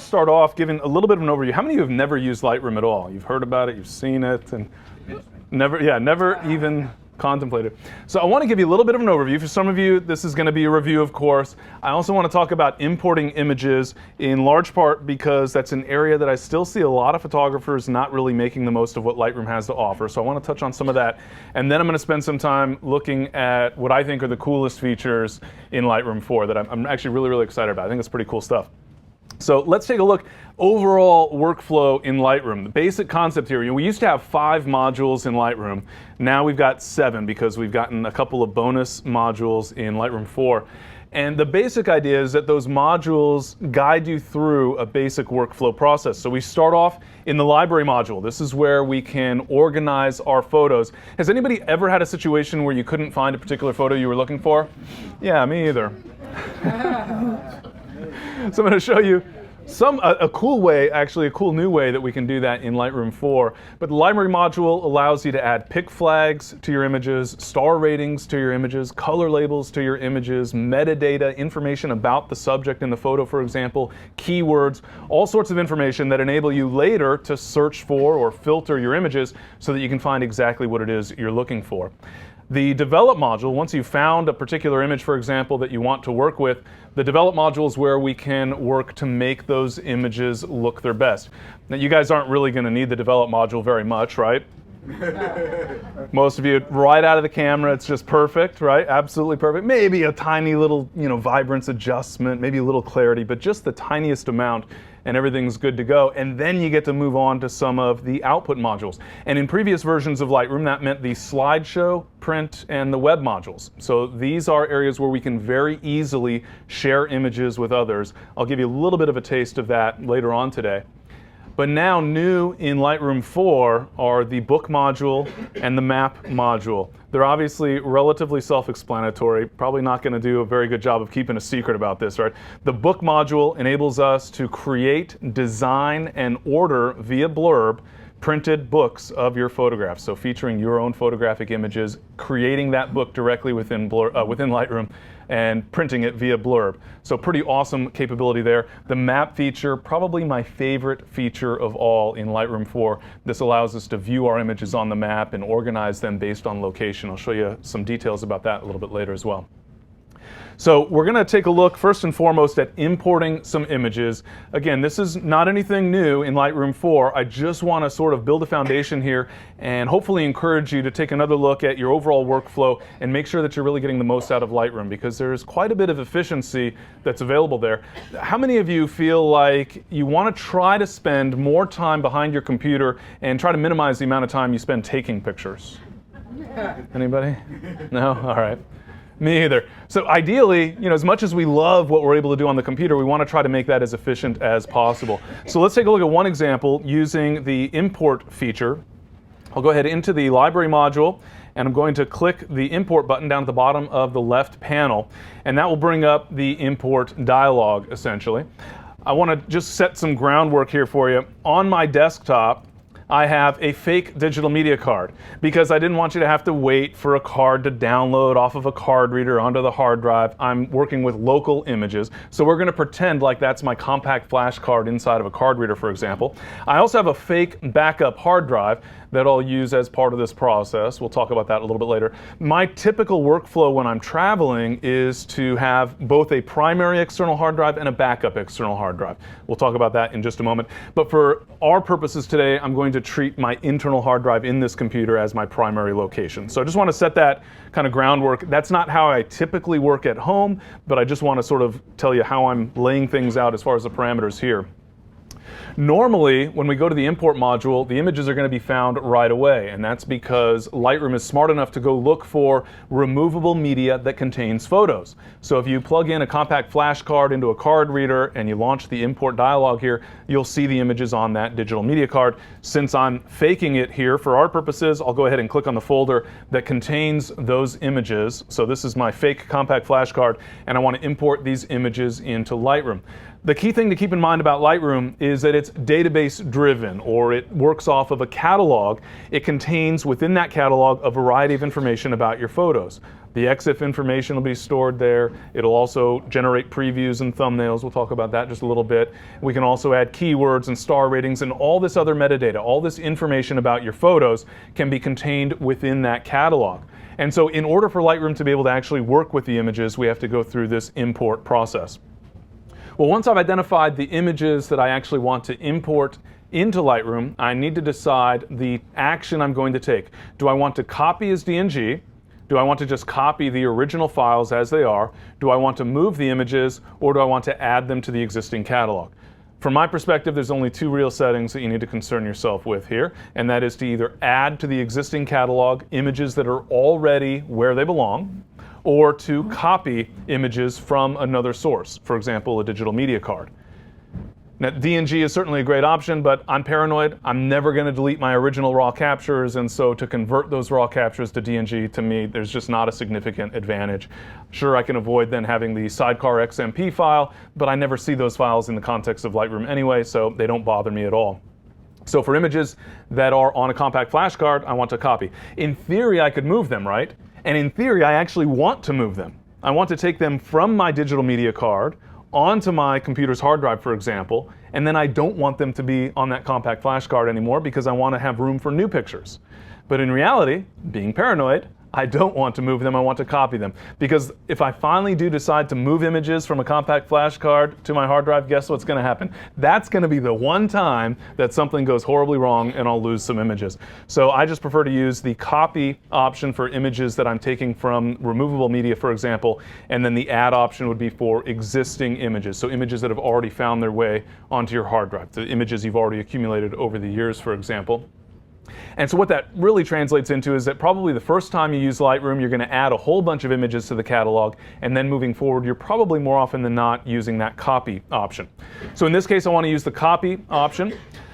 start off giving a little bit of an overview. How many of you have never used Lightroom at all? You've heard about it, you've seen it, and never even contemplated. So I want to give you a little bit of an overview. For some of you, this is going to be a review, of course. I also want to talk about importing images, in large part because that's an area that I still see a lot of photographers not really making the most of what Lightroom has to offer. So I want to touch on some of that. And then I'm going to spend some time looking at what I think are the coolest features in Lightroom 4 that I'm actually really excited about. I think it's pretty cool stuff. So let's take a look. Overall workflow in Lightroom. The basic concept here, we used to have 5 modules in Lightroom. Now we've got 7 because we've gotten a couple of bonus modules in Lightroom 4. And the basic idea is that those modules guide you through a basic workflow process. So we start off in the library module. This is where we can organize our photos. Has anybody ever had a situation where you couldn't find a particular photo you were looking for? Yeah, me either. So I'm going to show you a cool way, actually a cool new way that we can do that in Lightroom 4. But the library module allows you to add pick flags to your images, star ratings to your images, color labels to your images, metadata, information about the subject in the photo, for example, keywords, all sorts of information that enable you later to search for or filter your images so that you can find exactly what it is you're looking for. The develop module, once you've found a particular image, for example, that you want to work with, the develop module is where we can work to make those images look their best. Now, you guys aren't really going to need the develop module very much, right? Most of you, right out of the camera, it's just perfect, right? Absolutely perfect. Maybe a tiny little, vibrance adjustment, maybe a little clarity, but just the tiniest amount, and everything's good to go. And then you get to move on to some of the output modules. And in previous versions of Lightroom, that meant the slideshow, print, and the web modules. So these are areas where we can very easily share images with others. I'll give you a little bit of a taste of that later on today. But now new in Lightroom 4 are the book module and the map module. They're obviously relatively self-explanatory, probably not going to do a very good job of keeping a secret about this, right? The book module enables us to create, design, and order via blurb printed books of your photographs. So featuring your own photographic images, creating that book directly within Lightroom, and printing it via blurb. So pretty awesome capability there. The map feature, probably my favorite feature of all in Lightroom 4. This allows us to view our images on the map and organize them based on location. I'll show you some details about that a little bit later as well. So we're going to take a look first and foremost at importing some images. Again, this is not anything new in Lightroom 4. I just want to sort of build a foundation here and hopefully encourage you to take another look at your overall workflow and make sure that you're really getting the most out of Lightroom, because there's quite a bit of efficiency that's available there. How many of you feel like you want to try to spend more time behind your computer and try to minimize the amount of time you spend taking pictures? Anybody? No? All right. Me either. So ideally, as much as we love what we're able to do on the computer, we want to try to make that as efficient as possible. So let's take a look at one example using the import feature. I'll go ahead into the library module, and I'm going to click the import button down at the bottom of the left panel, and that will bring up the import dialog, essentially. I want to just set some groundwork here for you. On my desktop, I have a fake digital media card because I didn't want you to have to wait for a card to download off of a card reader onto the hard drive. I'm working with local images, so we're going to pretend like that's my compact flash card inside of a card reader, for example. I also have a fake backup hard drive that I'll use as part of this process. We'll talk about that a little bit later. My typical workflow when I'm traveling is to have both a primary external hard drive and a backup external hard drive. We'll talk about that in just a moment. But for our purposes today, I'm going to treat my internal hard drive in this computer as my primary location. So I just want to set that kind of groundwork. That's not how I typically work at home, but I just want to sort of tell you how I'm laying things out as far as the parameters here. Normally, when we go to the import module, the images are going to be found right away, and that's because Lightroom is smart enough to go look for removable media that contains photos. So if you plug in a compact flash card into a card reader and you launch the import dialog here, you'll see the images on that digital media card. Since I'm faking it here for our purposes, I'll go ahead and click on the folder that contains those images. So this is my fake compact flash card, and I want to import these images into Lightroom. The key thing to keep in mind about Lightroom is that it's database driven, or it works off of a catalog. It contains within that catalog a variety of information about your photos. The EXIF information will be stored there. It'll also generate previews and thumbnails. We'll talk about that just a little bit. We can also add keywords and star ratings and all this other metadata. All this information about your photos can be contained within that catalog. And so in order for Lightroom to be able to actually work with the images, we have to go through this import process. Well, once I've identified the images that I actually want to import into Lightroom, I need to decide the action I'm going to take. Do I want to copy as DNG? Do I want to just copy the original files as they are? Do I want to move the images, or do I want to add them to the existing catalog? From my perspective, there's only two real settings that you need to concern yourself with here, and that is to either add to the existing catalog images that are already where they belong, or to copy images from another source, for example, a digital media card. Now, DNG is certainly a great option, but I'm paranoid. I'm never going to delete my original raw captures, and so to convert those raw captures to DNG, to me, there's just not a significant advantage. Sure, I can avoid then having the sidecar XMP file, but I never see those files in the context of Lightroom anyway, so they don't bother me at all. So for images that are on a compact flash card, I want to copy. In theory, I could move them, right? And in theory, I actually want to move them. I want to take them from my digital media card onto my computer's hard drive, for example, and then I don't want them to be on that compact flash card anymore because I want to have room for new pictures. But in reality, being paranoid, I don't want to move them, I want to copy them. Because if I finally do decide to move images from a compact flash card to my hard drive, guess what's going to happen? That's going to be the one time that something goes horribly wrong and I'll lose some images. So I just prefer to use the copy option for images that I'm taking from removable media, for example, and then the add option would be for existing images. So images that have already found their way onto your hard drive, the images you've already accumulated over the years, for example. And so what that really translates into is that probably the first time you use Lightroom, you're going to add a whole bunch of images to the catalog, and then moving forward, you're probably more often than not using that copy option. So in this case, I want to use the copy option.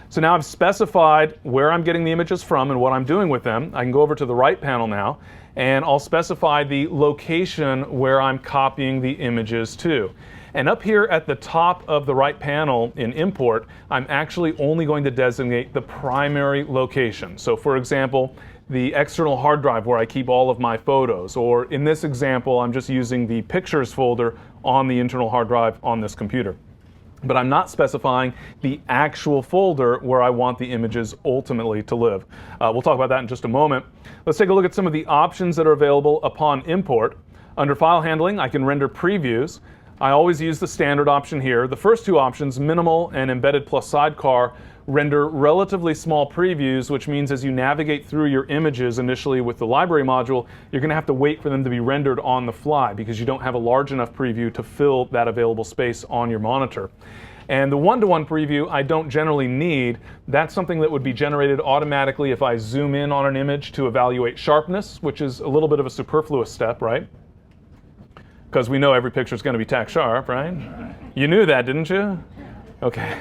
So now I've specified where I'm getting the images from and what I'm doing with them. I can go over to the right panel now, and I'll specify the location where I'm copying the images to. And up here at the top of the right panel in Import, I'm actually only going to designate the primary location. So for example, the external hard drive where I keep all of my photos, or in this example, I'm just using the Pictures folder on the internal hard drive on this computer. But I'm not specifying the actual folder where I want the images ultimately to live. We'll talk about that in just a moment. Let's take a look at some of the options that are available upon import. Under File Handling, I can render previews. I always use the standard option here. The first two options, Minimal and Embedded plus Sidecar, render relatively small previews, which means as you navigate through your images initially with the library module, you're going to have to wait for them to be rendered on the fly because you don't have a large enough preview to fill that available space on your monitor. And the one-to-one preview I don't generally need. That's something that would be generated automatically if I zoom in on an image to evaluate sharpness, which is a little bit of a superfluous step, right? Because we know every picture is going to be tack sharp, right? You knew that, didn't you? Okay.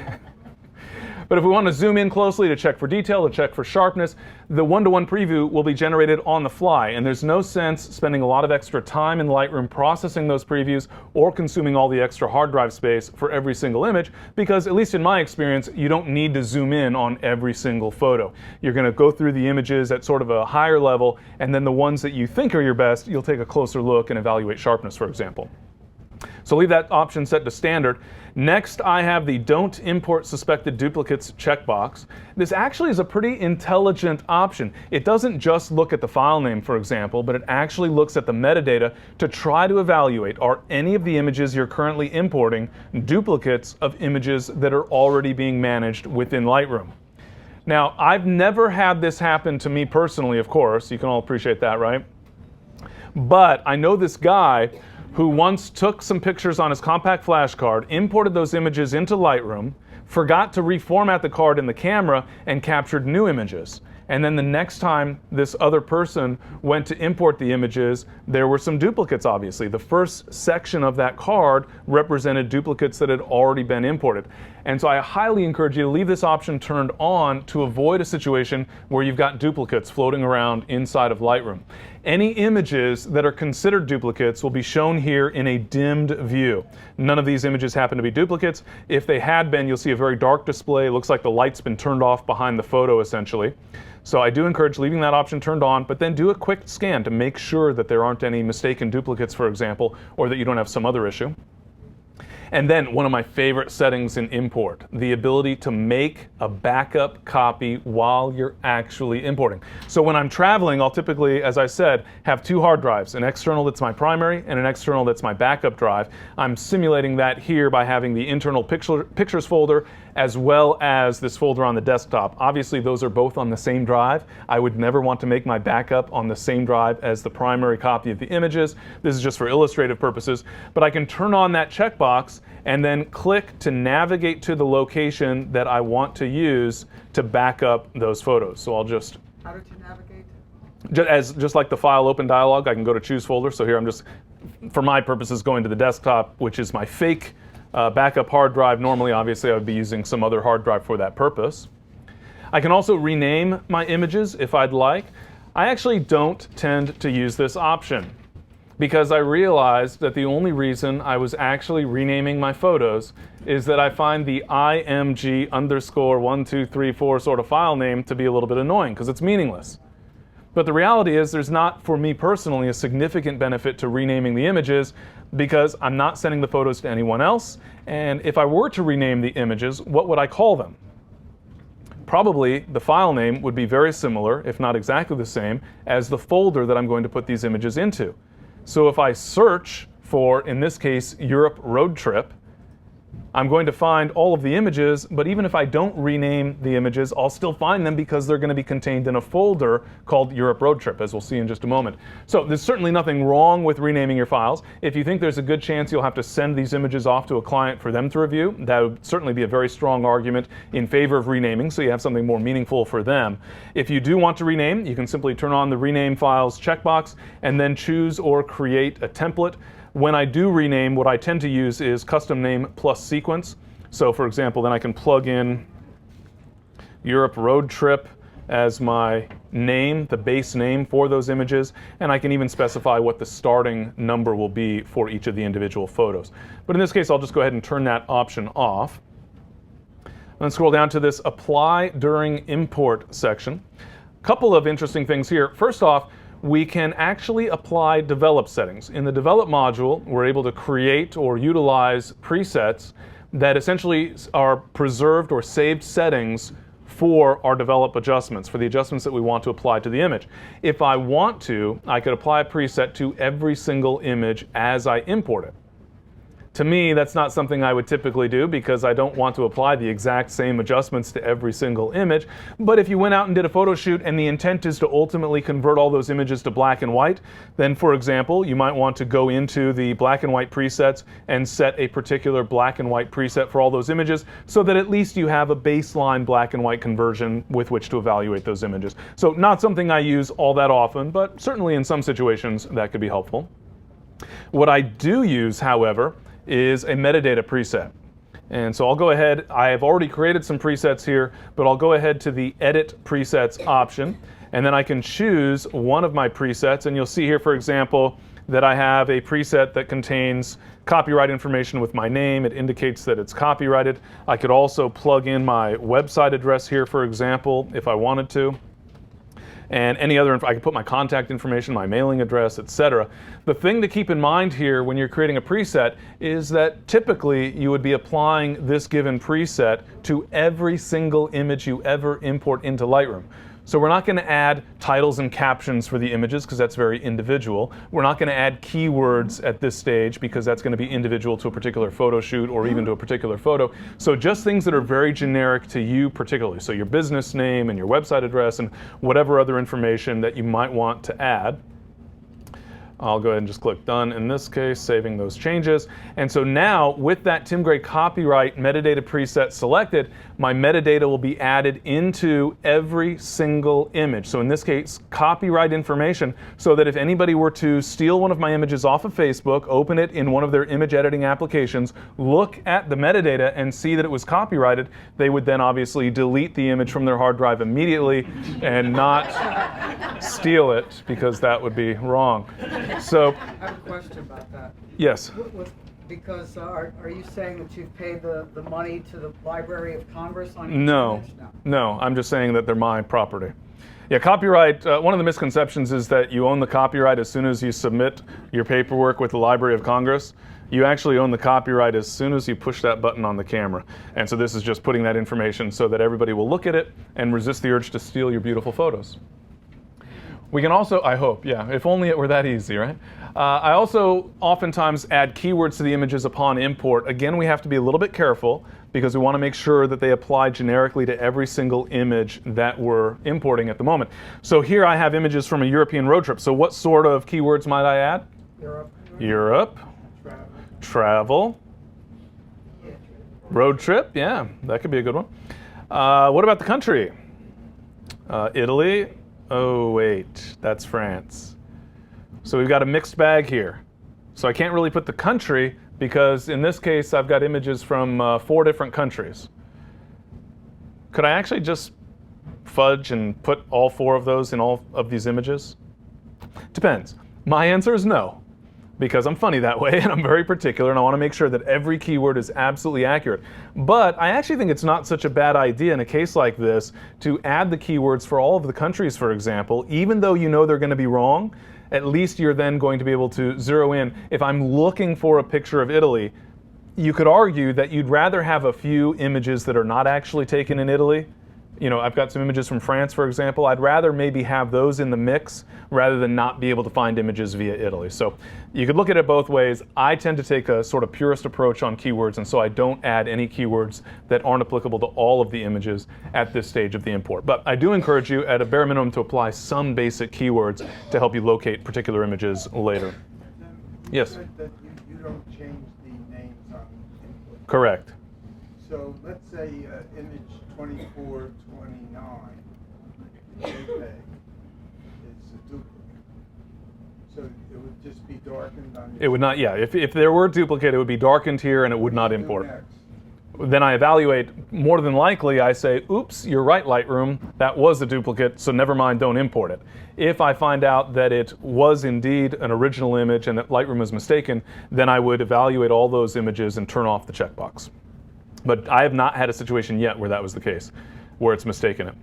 But if we want to zoom in closely to check for detail, to check for sharpness, the one-to-one preview will be generated on the fly, and there's no sense spending a lot of extra time in Lightroom processing those previews or consuming all the extra hard drive space for every single image, because at least in my experience, you don't need to zoom in on every single photo. You're going to go through the images at sort of a higher level, and then the ones that you think are your best, you'll take a closer look and evaluate sharpness, for example. So leave that option set to standard. Next, I have the Don't Import Suspected Duplicates checkbox. This actually is a pretty intelligent option. It doesn't just look at the file name, for example, but it actually looks at the metadata to try to evaluate, are any of the images you're currently importing duplicates of images that are already being managed within Lightroom. Now, I've never had this happen to me personally, of course. You can all appreciate that, right? But I know this guy who once took some pictures on his compact flash card, imported those images into Lightroom, forgot to reformat the card in the camera, and captured new images. And then the next time this other person went to import the images, there were some duplicates, obviously. The first section of that card represented duplicates that had already been imported. And so I highly encourage you to leave this option turned on to avoid a situation where you've got duplicates floating around inside of Lightroom. Any images that are considered duplicates will be shown here in a dimmed view. None of these images happen to be duplicates. If they had been, you'll see a very dark display. It looks like the light's been turned off behind the photo, essentially. So I do encourage leaving that option turned on, but then do a quick scan to make sure that there aren't any mistaken duplicates, for example, or that you don't have some other issue. And then one of my favorite settings in import, the ability to make a backup copy while you're actually importing. So when I'm traveling, I'll typically, as I said, have two hard drives, an external that's my primary and an external that's my backup drive. I'm simulating that here by having the internal pictures folder as well as this folder on the desktop. Obviously, those are both on the same drive. I would never want to make my backup on the same drive as the primary copy of the images. This is just for illustrative purposes, but I can turn on that checkbox and then click to navigate to the location that I want to use to back up those photos. So I'll just... How did you navigate? Just like the file open dialog, I can go to choose folder. So here I'm just, for my purposes, going to the desktop, which is my fake backup hard drive. Normally, obviously, I would be using some other hard drive for that purpose. I can also rename my images if I'd like. I actually don't tend to use this option because I realized that the only reason I was actually renaming my photos is that I find the img_1234 sort of file name to be a little bit annoying because it's meaningless. But the reality is there's not, for me personally, a significant benefit to renaming the images because I'm not sending the photos to anyone else. And if I were to rename the images, what would I call them? Probably the file name would be very similar, if not exactly the same, as the folder that I'm going to put these images into. So if I search for, in this case, Europe Road Trip, I'm going to find all of the images, but even if I don't rename the images, I'll still find them because they're going to be contained in a folder called Europe Road Trip, as we'll see in just a moment. So there's certainly nothing wrong with renaming your files. If you think there's a good chance you'll have to send these images off to a client for them to review, that would certainly be a very strong argument in favor of renaming, so you have something more meaningful for them. If you do want to rename, you can simply turn on the Rename Files checkbox and then choose or create a template. When I do rename, what I tend to use is custom name plus sequence. So for example, then I can plug in Europe Road Trip as my name, the base name for those images, and I can even specify what the starting number will be for each of the individual photos. But in this case, I'll just go ahead and turn that option off. Let's scroll down to this Apply During Import section. A couple of interesting things here. First off, we can actually apply develop settings. In the develop module, we're able to create or utilize presets that essentially are preserved or saved settings for our develop adjustments, for the adjustments that we want to apply to the image. If I want to, I could apply a preset to every single image as I import it. To me, that's not something I would typically do because I don't want to apply the exact same adjustments to every single image. But if you went out and did a photo shoot and the intent is to ultimately convert all those images to black and white, then for example, you might want to go into the black and white presets and set a particular black and white preset for all those images so that at least you have a baseline black and white conversion with which to evaluate those images. So not something I use all that often, but certainly in some situations that could be helpful. What I do use, however, is a metadata preset. And so I'll go ahead, I have already created some presets here, but I'll go ahead to the Edit Presets option, and then I can choose one of my presets, and you'll see here, for example, that I have a preset that contains copyright information with my name. It indicates that it's copyrighted. I could also plug in my website address here, for example, if I wanted to. And any other, I can put my contact information, my mailing address, etc. The thing to keep in mind here when you're creating a preset is that typically you would be applying this given preset to every single image you ever import into Lightroom. So we're not going to add titles and captions for the images because that's very individual. We're not going to add keywords at this stage because that's going to be individual to a particular photo shoot or even to a particular photo. So just things that are very generic to you particularly. So your business name and your website address and whatever other information that you might want to add. I'll go ahead and just click done in this case, saving those changes. And so now with that Tim Gray copyright metadata preset selected, my metadata will be added into every single image. So in this case, copyright information, so that if anybody were to steal one of my images off of Facebook, open it in one of their image editing applications, look at the metadata and see that it was copyrighted, they would then obviously delete the image from their hard drive immediately and not steal it, because that would be wrong. So, I have a question about that. Yes. Because are you saying that you've paid the money to the Library of Congress on your No, no, I'm just saying that they're my property. Yeah, copyright, one of the misconceptions is that you own the copyright as soon as you submit your paperwork with the Library of Congress. You actually own the copyright as soon as you push that button on the camera. And so this is just putting that information so that everybody will look at it and resist the urge to steal your beautiful photos. We can also, I hope, yeah, if only it were that easy, right? I also oftentimes add keywords to the images upon import. Again, we have to be a little bit careful because we want to make sure that they apply generically to every single image that we're importing at the moment. So here I have images from a European road trip. So what sort of keywords might I add? Europe. Travel. Road trip, yeah, that could be a good one. What about the country? Italy. Oh, wait, that's France. So we've got a mixed bag here. So I can't really put the country because in this case, I've got images from 4 different countries. Could I actually just fudge and put all 4 of those in all of these images? Depends. My answer is no, because I'm funny that way and I'm very particular and I want to make sure that every keyword is absolutely accurate. But I actually think it's not such a bad idea in a case like this to add the keywords for all of the countries, for example, even though you know they're going to be wrong. At least you're then going to be able to zero in. If I'm looking for a picture of Italy, you could argue that you'd rather have a few images that are not actually taken in Italy. You know, I've got some images from France, for example. I'd rather maybe have those in the mix rather than not be able to find images via Italy. So you could look at it both ways. I tend to take a sort of purist approach on keywords, and so I don't add any keywords that aren't applicable to all of the images at this stage of the import. But I do encourage you, at a bare minimum, to apply some basic keywords to help you locate particular images later. Yes? You said that you don't change the names on input. Correct. So let's say image 2429, JPEG, is a duplicate. So it would just be darkened on your... It would not, yeah. If there were a duplicate, it would be darkened here and it would not import. Then I evaluate. More than likely, I say, oops, you're right, Lightroom. That was a duplicate, so never mind, don't import it. If I find out that it was indeed an original image and that Lightroom is mistaken, then I would evaluate all those images and turn off the checkbox. But I have not had a situation yet where that was the case, where it's mistaken it.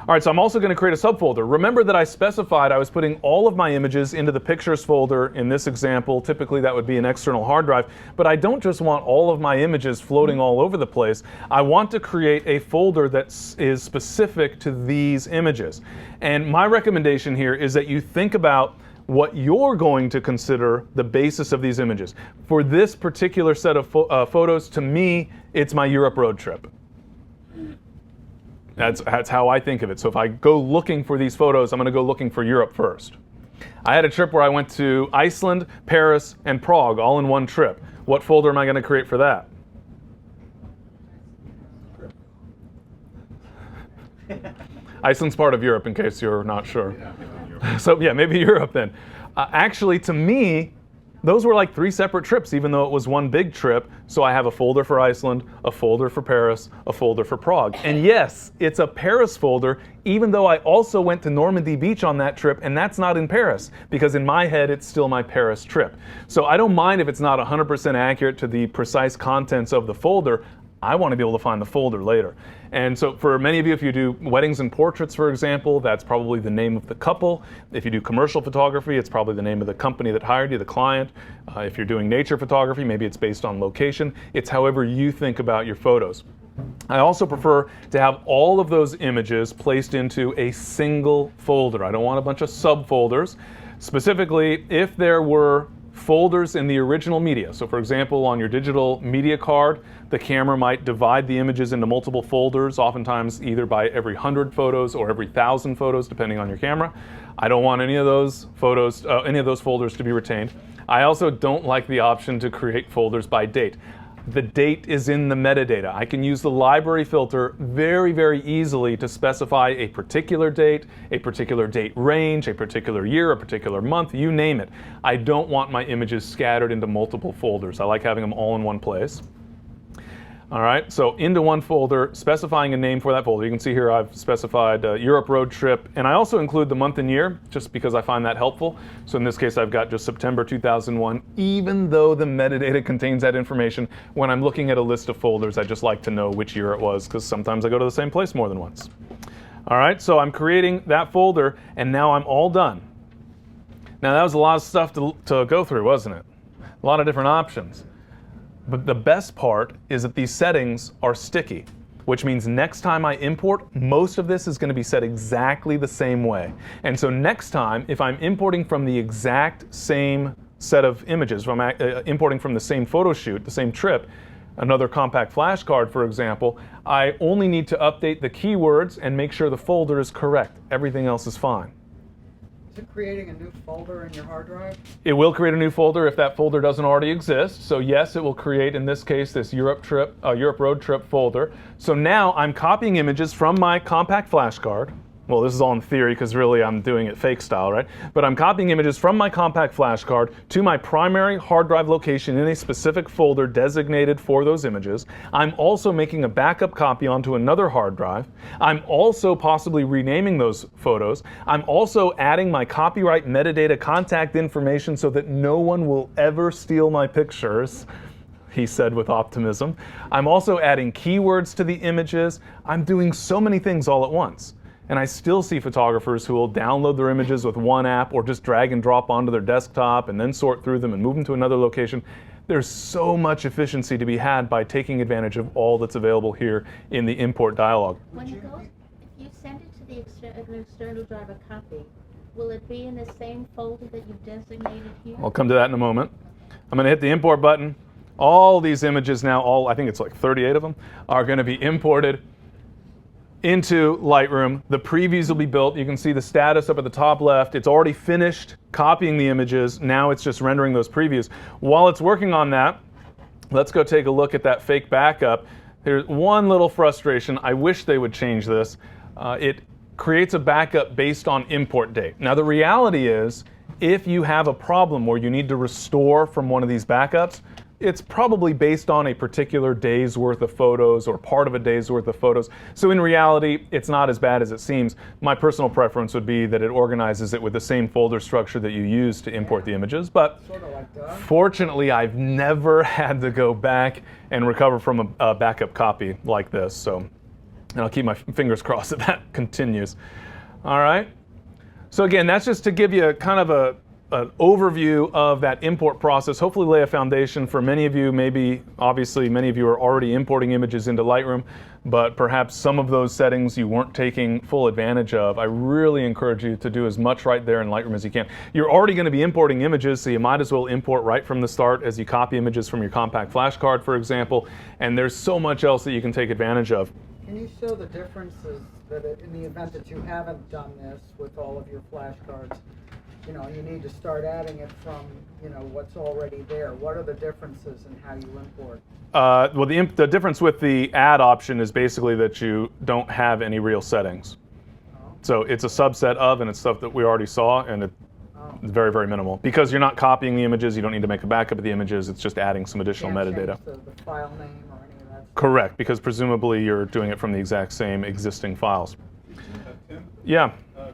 All right, so I'm also going to create a subfolder. Remember that I specified I was putting all of my images into the pictures folder in this example. Typically that would be an external hard drive, but I don't just want all of my images floating all over the place. I want to create a folder that is specific to these images. And my recommendation here is that you think about what you're going to consider the basis of these images. For this particular set of photos, to me, it's my Europe road trip. That's how I think of it. So if I go looking for these photos, I'm going to go looking for Europe first. I had a trip where I went to Iceland, Paris, and Prague all in one trip. What folder am I going to create for that? Iceland's part of Europe, in case you're not sure. So yeah, maybe Europe then. Actually, to me, those were like 3 separate trips, even though it was one big trip. So I have a folder for Iceland, a folder for Paris, a folder for Prague. And yes, it's a Paris folder, even though I also went to Normandy Beach on that trip, and that's not in Paris, because in my head, it's still my Paris trip. So I don't mind if it's not 100% accurate to the precise contents of the folder. I want to be able to find the folder later. And so for many of you, if you do weddings and portraits, for example, that's probably the name of the couple. If you do commercial photography, it's probably the name of the company that hired you, the client. If you're doing nature photography, maybe it's based on location. It's however you think about your photos. I also prefer to have all of those images placed into a single folder. I don't want a bunch of subfolders. Specifically, if there were folders in the original media. So for example, on your digital media card, the camera might divide the images into multiple folders, oftentimes either by every 100 photos or every 1,000 photos, depending on your camera. I don't want any of those photos, any of those folders to be retained. I also don't like the option to create folders by date. The date is in the metadata. I can use the library filter very, very easily to specify a particular date range, a particular year, a particular month, you name it. I don't want my images scattered into multiple folders. I like having them all in one place. All right, so into one folder, specifying a name for that folder. You can see here I've specified Europe road trip, and I also include the month and year just because I find that helpful. So in this case, I've got just September 2001, even though the metadata contains that information. When I'm looking at a list of folders, I just like to know which year it was because sometimes I go to the same place more than once. All right, so I'm creating that folder, and now I'm all done. Now that was a lot of stuff to go through, wasn't it? A lot of different options. But the best part is that these settings are sticky, which means next time I import, most of this is going to be set exactly the same way. And so next time, if I'm importing from the exact same set of images, if I'm importing from the same photo shoot, the same trip, another compact flash card, for example, I only need to update the keywords and make sure the folder is correct. Everything else is fine. Is it creating a new folder in your hard drive? It will create a new folder if that folder doesn't already exist. So yes, it will create, in this case, this Europe road trip folder. So now I'm copying images from my compact flash card. Well, this is all in theory because really I'm doing it fake style, right? But I'm copying images from my compact flash card to my primary hard drive location in a specific folder designated for those images. I'm also making a backup copy onto another hard drive. I'm also possibly renaming those photos. I'm also adding my copyright metadata contact information so that no one will ever steal my pictures, he said with optimism. I'm also adding keywords to the images. I'm doing so many things all at once. And I still see photographers who will download their images with one app or just drag and drop onto their desktop and then sort through them and move them to another location. There's so much efficiency to be had by taking advantage of all that's available here in the import dialog. When it goes, if you send it to the external drive a copy, will it be in the same folder that you've designated here? I'll come to that in a moment. I'm going to hit the import button. All these images now, I think it's like 38 of them, are going to be imported into Lightroom. The previews will be built. You can see the status up at the top left. It's already finished copying the images. Now it's just rendering those previews. While it's working on that, let's go take a look at that fake backup. There's one little frustration. I wish they would change this. It creates a backup based on import date. Now the reality is, if you have a problem where you need to restore from one of these backups, it's probably based on a particular day's worth of photos or part of a day's worth of photos. So in reality, it's not as bad as it seems. My personal preference would be that it organizes it with the same folder structure that you use to import the images. But Sort of like that. fortunately, I've never had to go back and recover from a backup copy like this. So, and I'll keep my fingers crossed that that continues. All right. So again, that's just to give you kind of an overview of that import process, hopefully lay a foundation for many of you. Maybe, obviously, many of you are already importing images into Lightroom, but perhaps some of those settings you weren't taking full advantage of. I really encourage you to do as much right there in Lightroom as you can. You're already going to be importing images, so you might as well import right from the start as you copy images from your compact flash card, for example, and there's so much else that you can take advantage of. Can you show the differences that in the event that you haven't done this with all of your flashcards? You know, you need to start adding it from, you know, what's already there. What are the differences in how you import? Well, the difference with the add option is basically that you don't have any real settings. Oh. So it's a subset of, and it's stuff that we already saw, and it's very, very minimal. Because you're not copying the images, you don't need to make a backup of the images, it's just adding some additional Can't metadata. change the file name or any of that stuff? Correct, because presumably you're doing it from the exact same existing files. Tim, Yeah.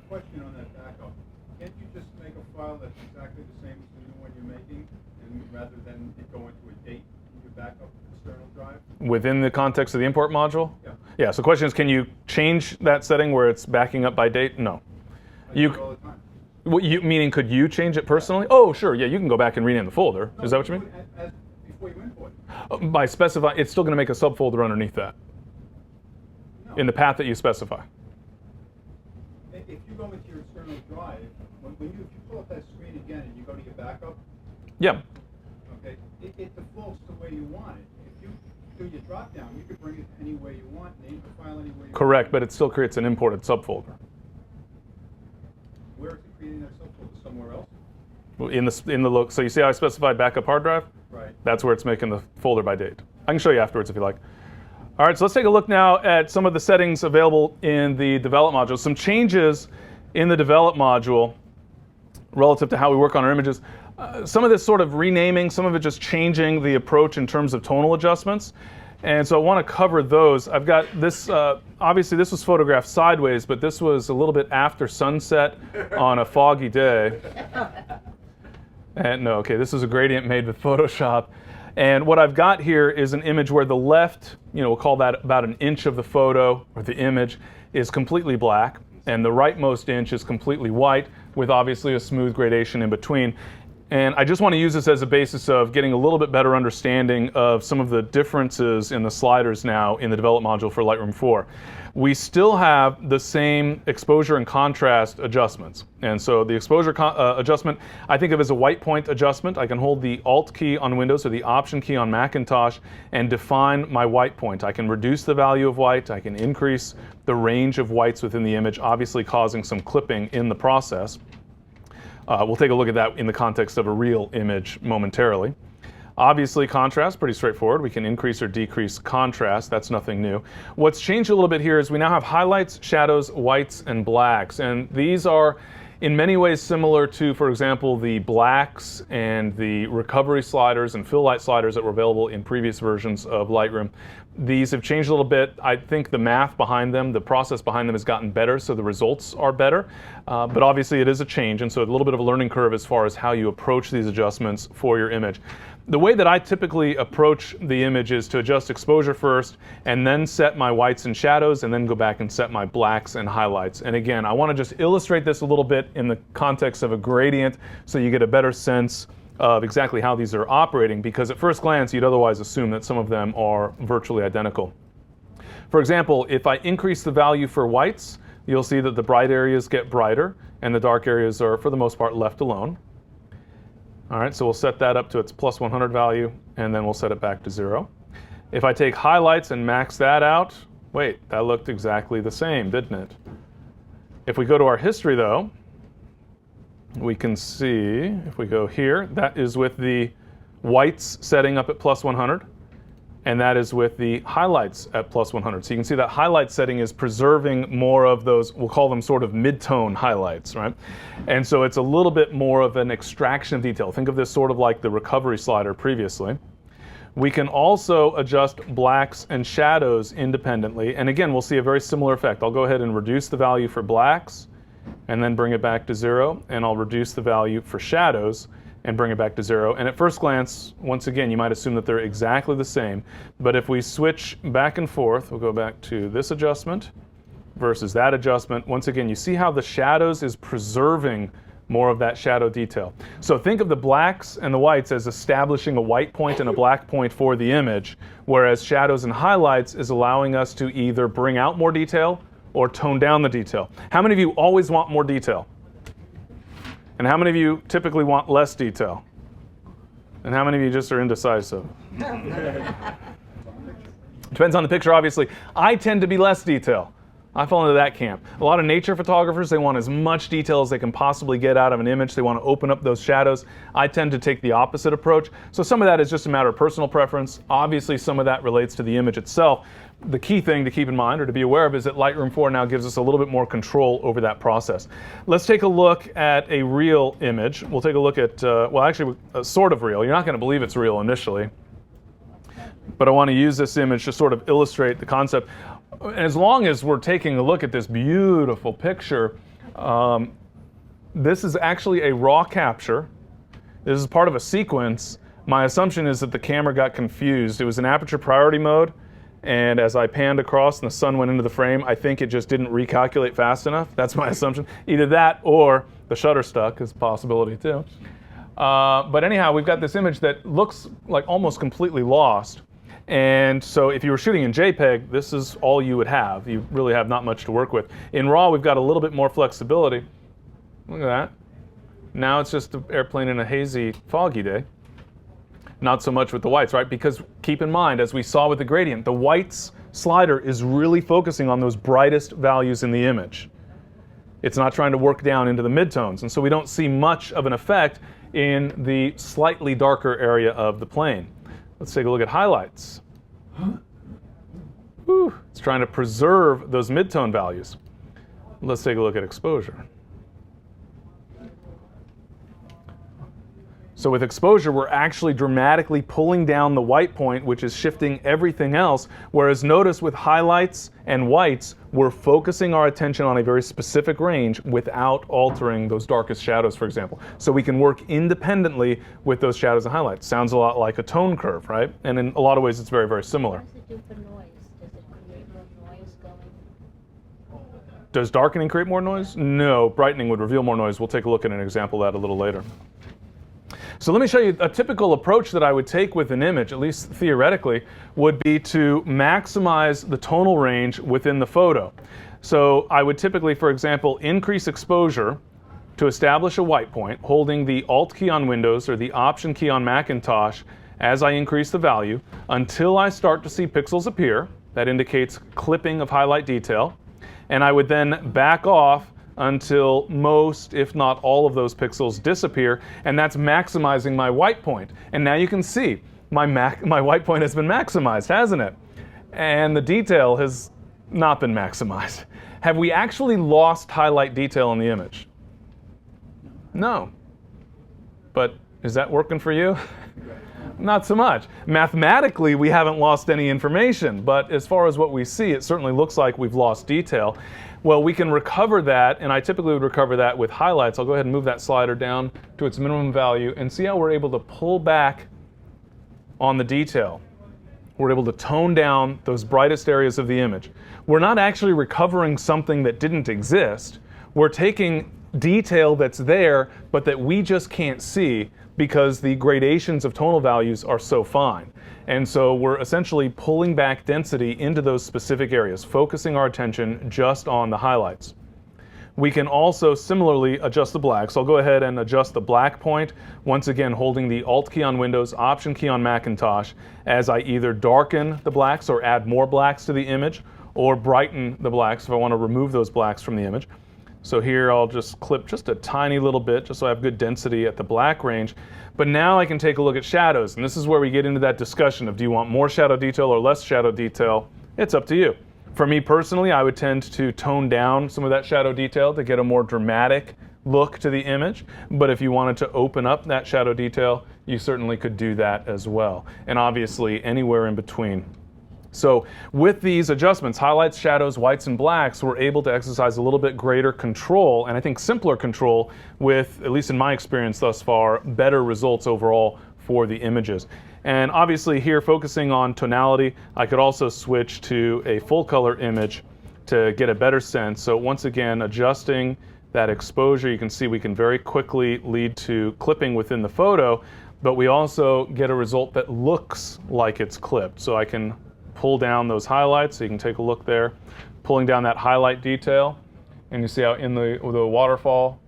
question on that backup. Can't you just make a file that's exactly the same as the new one you're making, and rather than it go into a date in your backup external drive? Within the context of the import module? Yeah. Yeah, so the question is, can you change that setting where it's backing up by date? No. I do it all the time. Meaning, could you change it personally? Oh, sure, yeah, you can go back and rename the folder. Is that what you mean? Before you import it. By specifying, it's still going to make a subfolder underneath that, No. in the path that you specify. If you go into your external drive, if you pull up that screen again and you go to your backup, Yeah. Okay, it defaults the way you want it. If you do your drop down, you could bring it any way you want, name the file any way you want. Correct, but it still creates an imported subfolder. Where is it creating that subfolder? Somewhere else? In the look, so you see how I specified backup hard drive? Right. That's where it's making the folder by date. I can show you afterwards if you like. All right, so let's take a look now at some of the settings available in the develop module. Some changes in the develop module relative to how we work on our images. Some of this sort of renaming, some of it just changing the approach in terms of tonal adjustments. And so I want to cover those. I've got this, obviously this was photographed sideways, but this was a little bit after sunset on a foggy day. And no, okay, this is a gradient made with Photoshop. And what I've got here is an image where the left, we'll call that about an inch of the photo or the image, is completely black, and the rightmost inch is completely white, with obviously a smooth gradation in between. And I just want to use this as a basis of getting a little bit better understanding of some of the differences in the sliders now in the develop module for Lightroom 4. We still have the same exposure and contrast adjustments. And so the exposure adjustment, I think of as a white point adjustment. I can hold the Alt key on Windows or the Option key on Macintosh and define my white point. I can reduce the value of white. I can increase the range of whites within the image, obviously causing some clipping in the process. We'll take a look at that in the context of a real image momentarily. Obviously, contrast, pretty straightforward. We can increase or decrease contrast. That's nothing new. What's changed a little bit here is we now have highlights, shadows, whites, and blacks. And these are in many ways similar to, for example, the blacks and the recovery sliders and fill light sliders that were available in previous versions of Lightroom. These have changed a little bit. I think the math behind them, the process behind them has gotten better, so the results are better. But obviously it is a change, and so a little bit of a learning curve as far as how you approach these adjustments for your image. The way that I typically approach the image is to adjust exposure first, and then set my whites and shadows, and then go back and set my blacks and highlights. And again, I want to just illustrate this a little bit in the context of a gradient so you get a better sense of exactly how these are operating, because at first glance you'd otherwise assume that some of them are virtually identical. For example, if I increase the value for whites, you'll see that the bright areas get brighter and the dark areas are, for the most part, left alone. All right, so we'll set that up to its plus 100 value, and then we'll set it back to 0. If I take highlights and max that out, wait, that looked exactly the same, didn't it? If we go to our history, though, we can see, if we go here, that is with the whites setting up at plus 100, and that is with the highlights at plus 100. So you can see that highlight setting is preserving more of those, we'll call them sort of mid-tone highlights, right? And so it's a little bit more of an extraction of detail. Think of this sort of like the recovery slider previously. We can also adjust blacks and shadows independently, and again, we'll see a very similar effect. I'll go ahead and reduce the value for blacks, and then bring it back to 0, and I'll reduce the value for shadows, and bring it back to 0. And at first glance, once again, you might assume that they're exactly the same. But if we switch back and forth, we'll go back to this adjustment versus that adjustment. Once again, you see how the shadows is preserving more of that shadow detail. So think of the blacks and the whites as establishing a white point and a black point for the image, whereas shadows and highlights is allowing us to either bring out more detail or tone down the detail. How many of you always want more detail? And how many of you typically want less detail? And how many of you just are indecisive? Depends on the picture, obviously. I tend to be less detail. I fall into that camp. A lot of nature photographers, they want as much detail as they can possibly get out of an image. They want to open up those shadows. I tend to take the opposite approach. So some of that is just a matter of personal preference. Obviously, some of that relates to the image itself. The key thing to keep in mind or to be aware of is that Lightroom 4 now gives us a little bit more control over that process. Let's take a look at a real image. We'll take a look at, well, actually, sort of real. You're not going to believe it's real initially. But I want to use this image to sort of illustrate the concept. As long as we're taking a look at this beautiful picture, this is actually a raw capture. This is part of a sequence. My assumption is that the camera got confused. It was in aperture priority mode, and as I panned across and the sun went into the frame, I think it just didn't recalculate fast enough. That's my assumption. Either that or the shutter stuck is a possibility too. But anyhow, we've got this image that looks like almost completely lost. And so if you were shooting in JPEG, this is all you would have. You really have not much to work with. In RAW, we've got a little bit more flexibility. Look at that. Now it's just an airplane in a hazy, foggy day. Not so much with the whites, right? Because keep in mind, as we saw with the gradient, the whites slider is really focusing on those brightest values in the image. It's not trying to work down into the midtones, and so we don't see much of an effect in the slightly darker area of the plane. Let's take a look at highlights. Whew, it's trying to preserve those midtone values. Let's take a look at exposure. So with exposure, we're actually dramatically pulling down the white point, which is shifting everything else. Whereas notice with highlights and whites, we're focusing our attention on a very specific range without altering those darkest shadows, for example. So we can work independently with those shadows and highlights. Sounds a lot like a tone curve, right? And in a lot of ways, it's very, very similar. What does it do for noise? Does it create more noise going? Does darkening create more noise? No, brightening would reveal more noise. We'll take a look at an example of that a little later. So let me show you a typical approach that I would take with an image, at least theoretically, would be to maximize the tonal range within the photo. So I would typically, for example, increase exposure to establish a white point, holding the Alt key on Windows or the Option key on Macintosh as I increase the value until I start to see pixels appear. That indicates clipping of highlight detail. And I would then back off until most, if not all, of those pixels disappear, and that's maximizing my white point. And now you can see my white point has been maximized, hasn't it? And the detail has not been maximized. Have we actually lost highlight detail in the image? No. But is that working for you? Not so much. Mathematically, we haven't lost any information, but as far as what we see, it certainly looks like we've lost detail. Well, we can recover that, and I typically would recover that with highlights. I'll go ahead and move that slider down to its minimum value and see how we're able to pull back on the detail. We're able to tone down those brightest areas of the image. We're not actually recovering something that didn't exist. We're taking detail that's there, but that we just can't see because the gradations of tonal values are so fine. And so we're essentially pulling back density into those specific areas, focusing our attention just on the highlights. We can also similarly adjust the black. So I'll go ahead and adjust the black point, once again holding the Alt key on Windows, Option key on Macintosh, as I either darken the blacks or add more blacks to the image, or brighten the blacks if I want to remove those blacks from the image. So here I'll just clip just a tiny little bit just so I have good density at the black range. But now I can take a look at shadows, and this is where we get into that discussion of do you want more shadow detail or less shadow detail? It's up to you. For me personally, I would tend to tone down some of that shadow detail to get a more dramatic look to the image. But if you wanted to open up that shadow detail, you certainly could do that as well. And obviously anywhere in between. So with these adjustments, highlights, shadows, whites, and blacks, we're able to exercise a little bit greater control, and I think simpler control with, at least in my experience thus far, better results overall for the images. And obviously here, focusing on tonality, I could also switch to a full color image to get a better sense. So once again, adjusting that exposure, you can see we can very quickly lead to clipping within the photo, but we also get a result that looks like it's clipped. So I can pull down those highlights, so you can take a look there, pulling down that highlight detail, and you see how in the waterfall,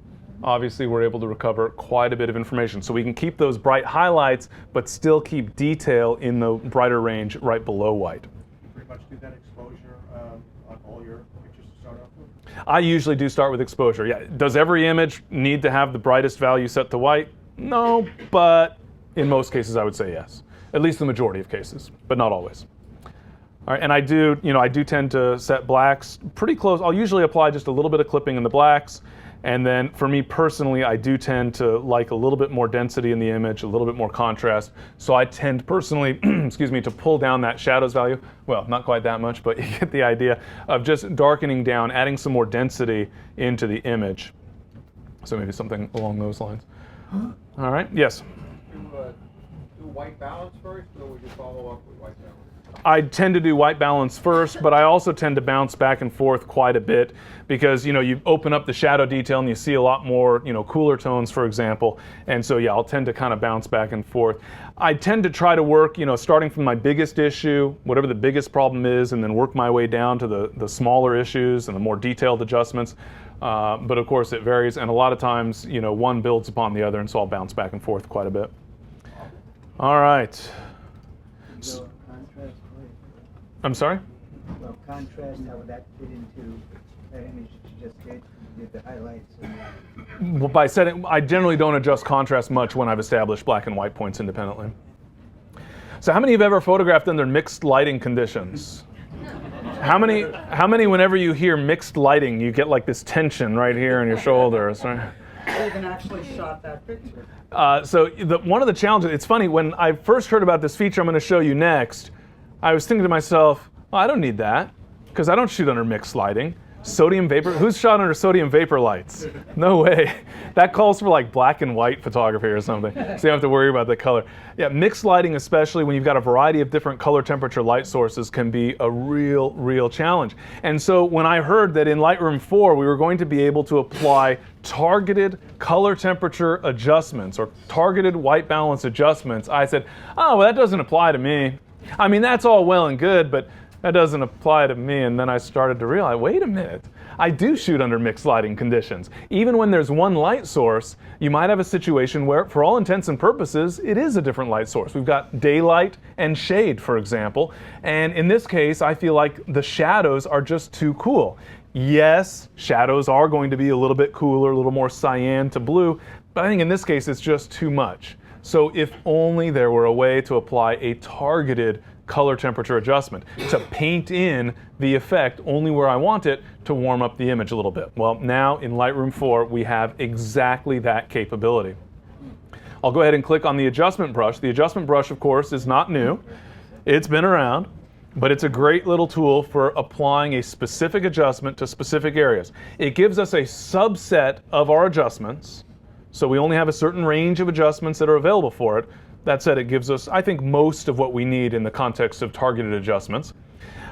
obviously we're able to recover quite a bit of information. So we can keep those bright highlights, but still keep detail in the brighter range right below white. You pretty much do that exposure on all your pictures to start off with? I usually do start with exposure, yeah. Does every image need to have the brightest value set to white? No, but in most cases I would say yes. At least the majority of cases, but not always. All right, and I do tend to set blacks pretty close. I'll usually apply just a little bit of clipping in the blacks, and then for me personally, I do tend to like a little bit more density in the image, a little bit more contrast. So I tend personally, excuse me, to pull down that shadows value. Well, not quite that much, but you get the idea of just darkening down, adding some more density into the image. So maybe something along those lines. All right, yes? Do white balance first, or would you follow up with white balance? I tend to do white balance first, but I also tend to bounce back and forth quite a bit because, you open up the shadow detail and you see a lot more, cooler tones, for example. And so, yeah, I'll tend to kind of bounce back and forth. I tend to try to work, starting from my biggest issue, whatever the biggest problem is, and then work my way down to the smaller issues and the more detailed adjustments. But of course it varies, and a lot of times, one builds upon the other, and so I'll bounce back and forth quite a bit. All right. I'm sorry? Well, contrast, how would that fit into that image that you just did the highlights? Well, by setting, I generally don't adjust contrast much when I've established black and white points independently. So how many have ever photographed under mixed lighting conditions? How many whenever you hear mixed lighting, you get like this tension right here in your shoulders, right? I even actually shot that picture. So one of the challenges, it's funny, when I first heard about this feature I'm going to show you next, I was thinking to myself, well, I don't need that, because I don't shoot under mixed lighting. Sodium vapor, who's shot under sodium vapor lights? No way. That calls for like black and white photography or something, so you don't have to worry about the color. Yeah, mixed lighting, especially when you've got a variety of different color temperature light sources, can be a real challenge. And so when I heard that in Lightroom 4 we were going to be able to apply targeted color temperature adjustments or targeted white balance adjustments, I said, oh, well, that doesn't apply to me. I mean, that's all well and good, but that doesn't apply to me. And then I started to realize, wait a minute, I do shoot under mixed lighting conditions. Even when there's one light source, you might have a situation where, for all intents and purposes, it is a different light source. We've got daylight and shade, for example. And in this case, I feel like the shadows are just too cool. Yes, shadows are going to be a little bit cooler, a little more cyan to blue, but I think in this case, it's just too much. So if only there were a way to apply a targeted color temperature adjustment to paint in the effect only where I want it to warm up the image a little bit. Well, now in Lightroom 4, we have exactly that capability. I'll go ahead and click on the adjustment brush. The adjustment brush, of course, is not new. It's been around, but it's a great little tool for applying a specific adjustment to specific areas. It gives us a subset of our adjustments, so we only have a certain range of adjustments that are available for it. That said, it gives us, I think, most of what we need in the context of targeted adjustments.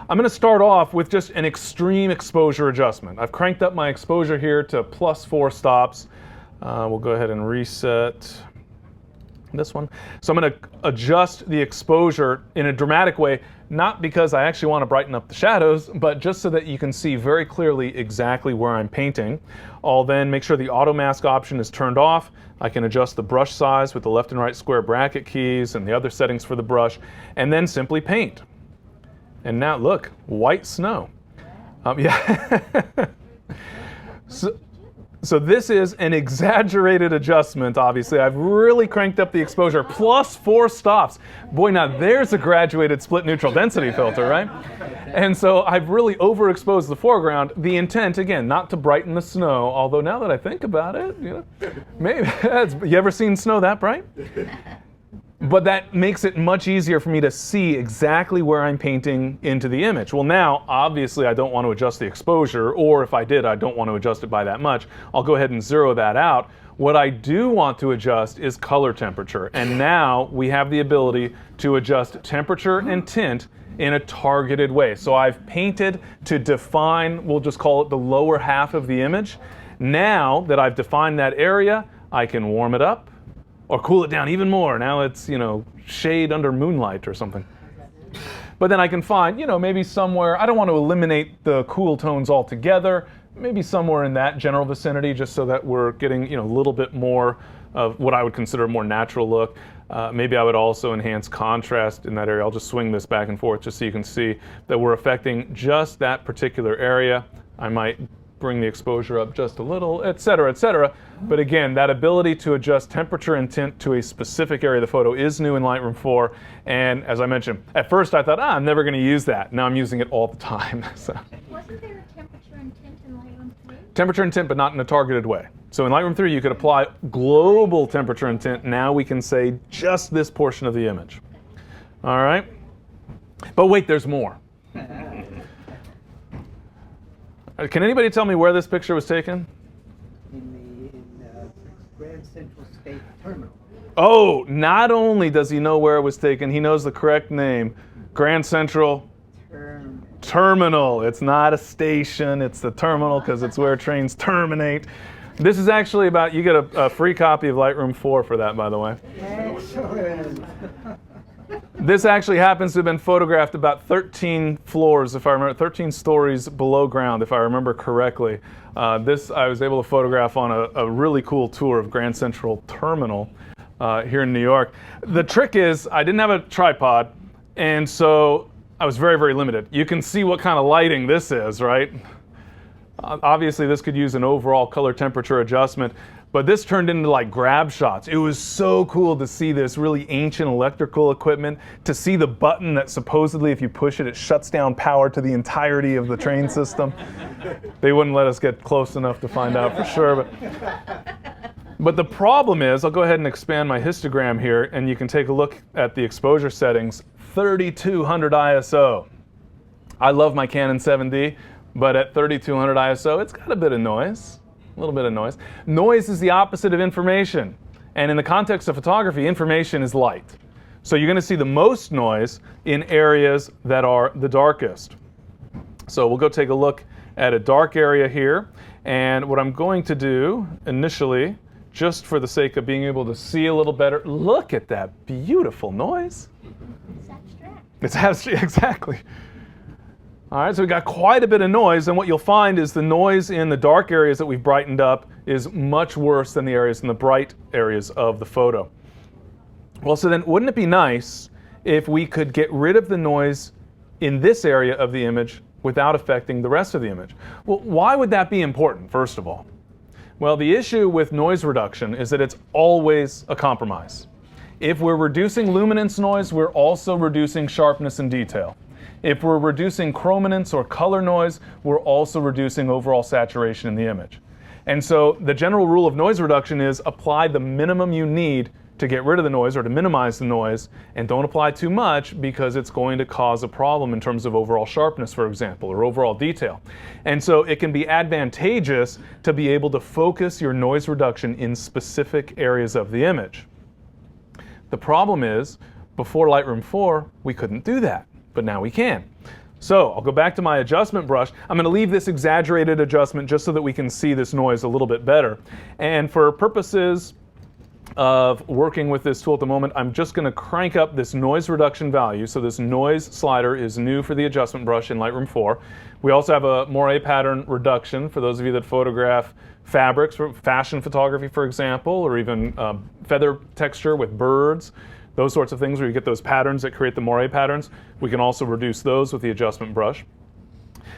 I'm going to start off with just an extreme exposure adjustment. I've cranked up my exposure here to +4 stops. We'll go ahead and reset this one. So I'm going to adjust the exposure in a dramatic way, not because I actually want to brighten up the shadows, but just so that you can see very clearly exactly where I'm painting. I'll then make sure the auto mask option is turned off. I can adjust the brush size with the left and right square bracket keys and the other settings for the brush, and then simply paint. And now look, white snow. Yeah. So this is an exaggerated adjustment, obviously. I've really cranked up the exposure, +4 stops. Boy, now there's a graduated split neutral density filter, right? And so I've really overexposed the foreground. The intent, again, not to brighten the snow, although now that I think about it, maybe, you ever seen snow that bright? But that makes it much easier for me to see exactly where I'm painting into the image. Well, now, obviously, I don't want to adjust the exposure, or if I did, I don't want to adjust it by that much. I'll go ahead and zero that out. What I do want to adjust is color temperature. And now we have the ability to adjust temperature and tint in a targeted way. So I've painted to define, we'll just call it the lower half of the image. Now that I've defined that area, I can warm it up, or cool it down even more. Now it's, shade under moonlight or something. But then I can find, maybe somewhere, I don't want to eliminate the cool tones altogether, maybe somewhere in that general vicinity, just so that we're getting, a little bit more of what I would consider a more natural look. Maybe I would also enhance contrast in that area. I'll just swing this back and forth just so you can see that we're affecting just that particular area. I might bring the exposure up just a little, et cetera, et cetera. But again, that ability to adjust temperature and tint to a specific area of the photo is new in Lightroom 4. And as I mentioned, at first I thought, I'm never going to use that. Now I'm using it all the time. So. Wasn't there a temperature and tint in Lightroom 3? Temperature and tint, but not in a targeted way. So in Lightroom 3, you could apply global temperature and tint. Now we can say just this portion of the image. All right? But wait, there's more. Can anybody tell me where this picture was taken? In Grand Central State Terminal. Oh, not only does he know where it was taken, he knows the correct name. Grand Central Terminal. It's not a station, it's the terminal because it's where trains terminate. This is actually about, you get a free copy of Lightroom 4 for that, by the way. Excellent. This actually happens to have been photographed about 13 floors, if I remember, 13 stories below ground, if I remember correctly. This I was able to photograph on a really cool tour of Grand Central Terminal here in New York. The trick is I didn't have a tripod, and so I was very, very limited. You can see what kind of lighting this is, right? Obviously, this could use an overall color temperature adjustment, but this turned into like grab shots. It was so cool to see this really ancient electrical equipment, to see the button that supposedly if you push it, it shuts down power to the entirety of the train system. They wouldn't let us get close enough to find out for sure. But the problem is, I'll go ahead and expand my histogram here, and you can take a look at the exposure settings. 3200 ISO. I love my Canon 7D, but at 3200 ISO, it's got a bit of noise, a little bit of noise. Noise is the opposite of information. And in the context of photography, information is light. So you're going to see the most noise in areas that are the darkest. So we'll go take a look at a dark area here. And what I'm going to do initially, just for the sake of being able to see a little better, look at that beautiful noise. It's abstract. It's abstract, exactly. All right, so we've got quite a bit of noise, and what you'll find is the noise in the dark areas that we've brightened up is much worse than the areas in the bright areas of the photo. Well, so then wouldn't it be nice if we could get rid of the noise in this area of the image without affecting the rest of the image? Well, why would that be important, first of all? Well, the issue with noise reduction is that it's always a compromise. If we're reducing luminance noise, we're also reducing sharpness and detail. If we're reducing chrominance or color noise, we're also reducing overall saturation in the image. And so the general rule of noise reduction is apply the minimum you need to get rid of the noise or to minimize the noise, and don't apply too much because it's going to cause a problem in terms of overall sharpness, for example, or overall detail. And so it can be advantageous to be able to focus your noise reduction in specific areas of the image. The problem is, before Lightroom 4, we couldn't do that. But now we can. So I'll go back to my adjustment brush. I'm going to leave this exaggerated adjustment just so that we can see this noise a little bit better. And for purposes of working with this tool at the moment, I'm just going to crank up this noise reduction value. So this noise slider is new for the adjustment brush in Lightroom 4. We also have a moire pattern reduction for those of you that photograph fabrics, for fashion photography, for example, or even feather texture with birds. Those sorts of things where you get those patterns that create the moire patterns. We can also reduce those with the adjustment brush.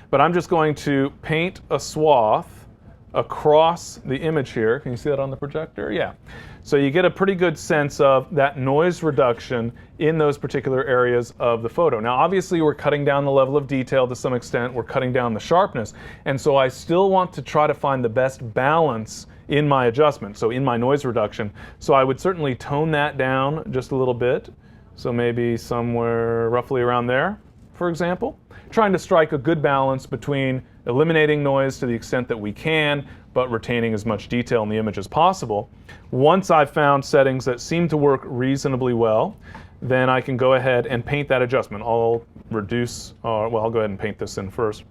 But I'm just going to paint a swath across the image here. Can you see that on the projector? Yeah. So you get a pretty good sense of that noise reduction in those particular areas of the photo. Now, obviously, we're cutting down the level of detail to some extent. We're cutting down the sharpness. And so I still want to try to find the best balance in my adjustment, so in my noise reduction. So I would certainly tone that down just a little bit. So maybe somewhere roughly around there, for example. Trying to strike a good balance between eliminating noise to the extent that we can, but retaining as much detail in the image as possible. Once I've found settings that seem to work reasonably well, then I can go ahead and paint that adjustment. I'll reduce, well, I'll go ahead and paint this in first.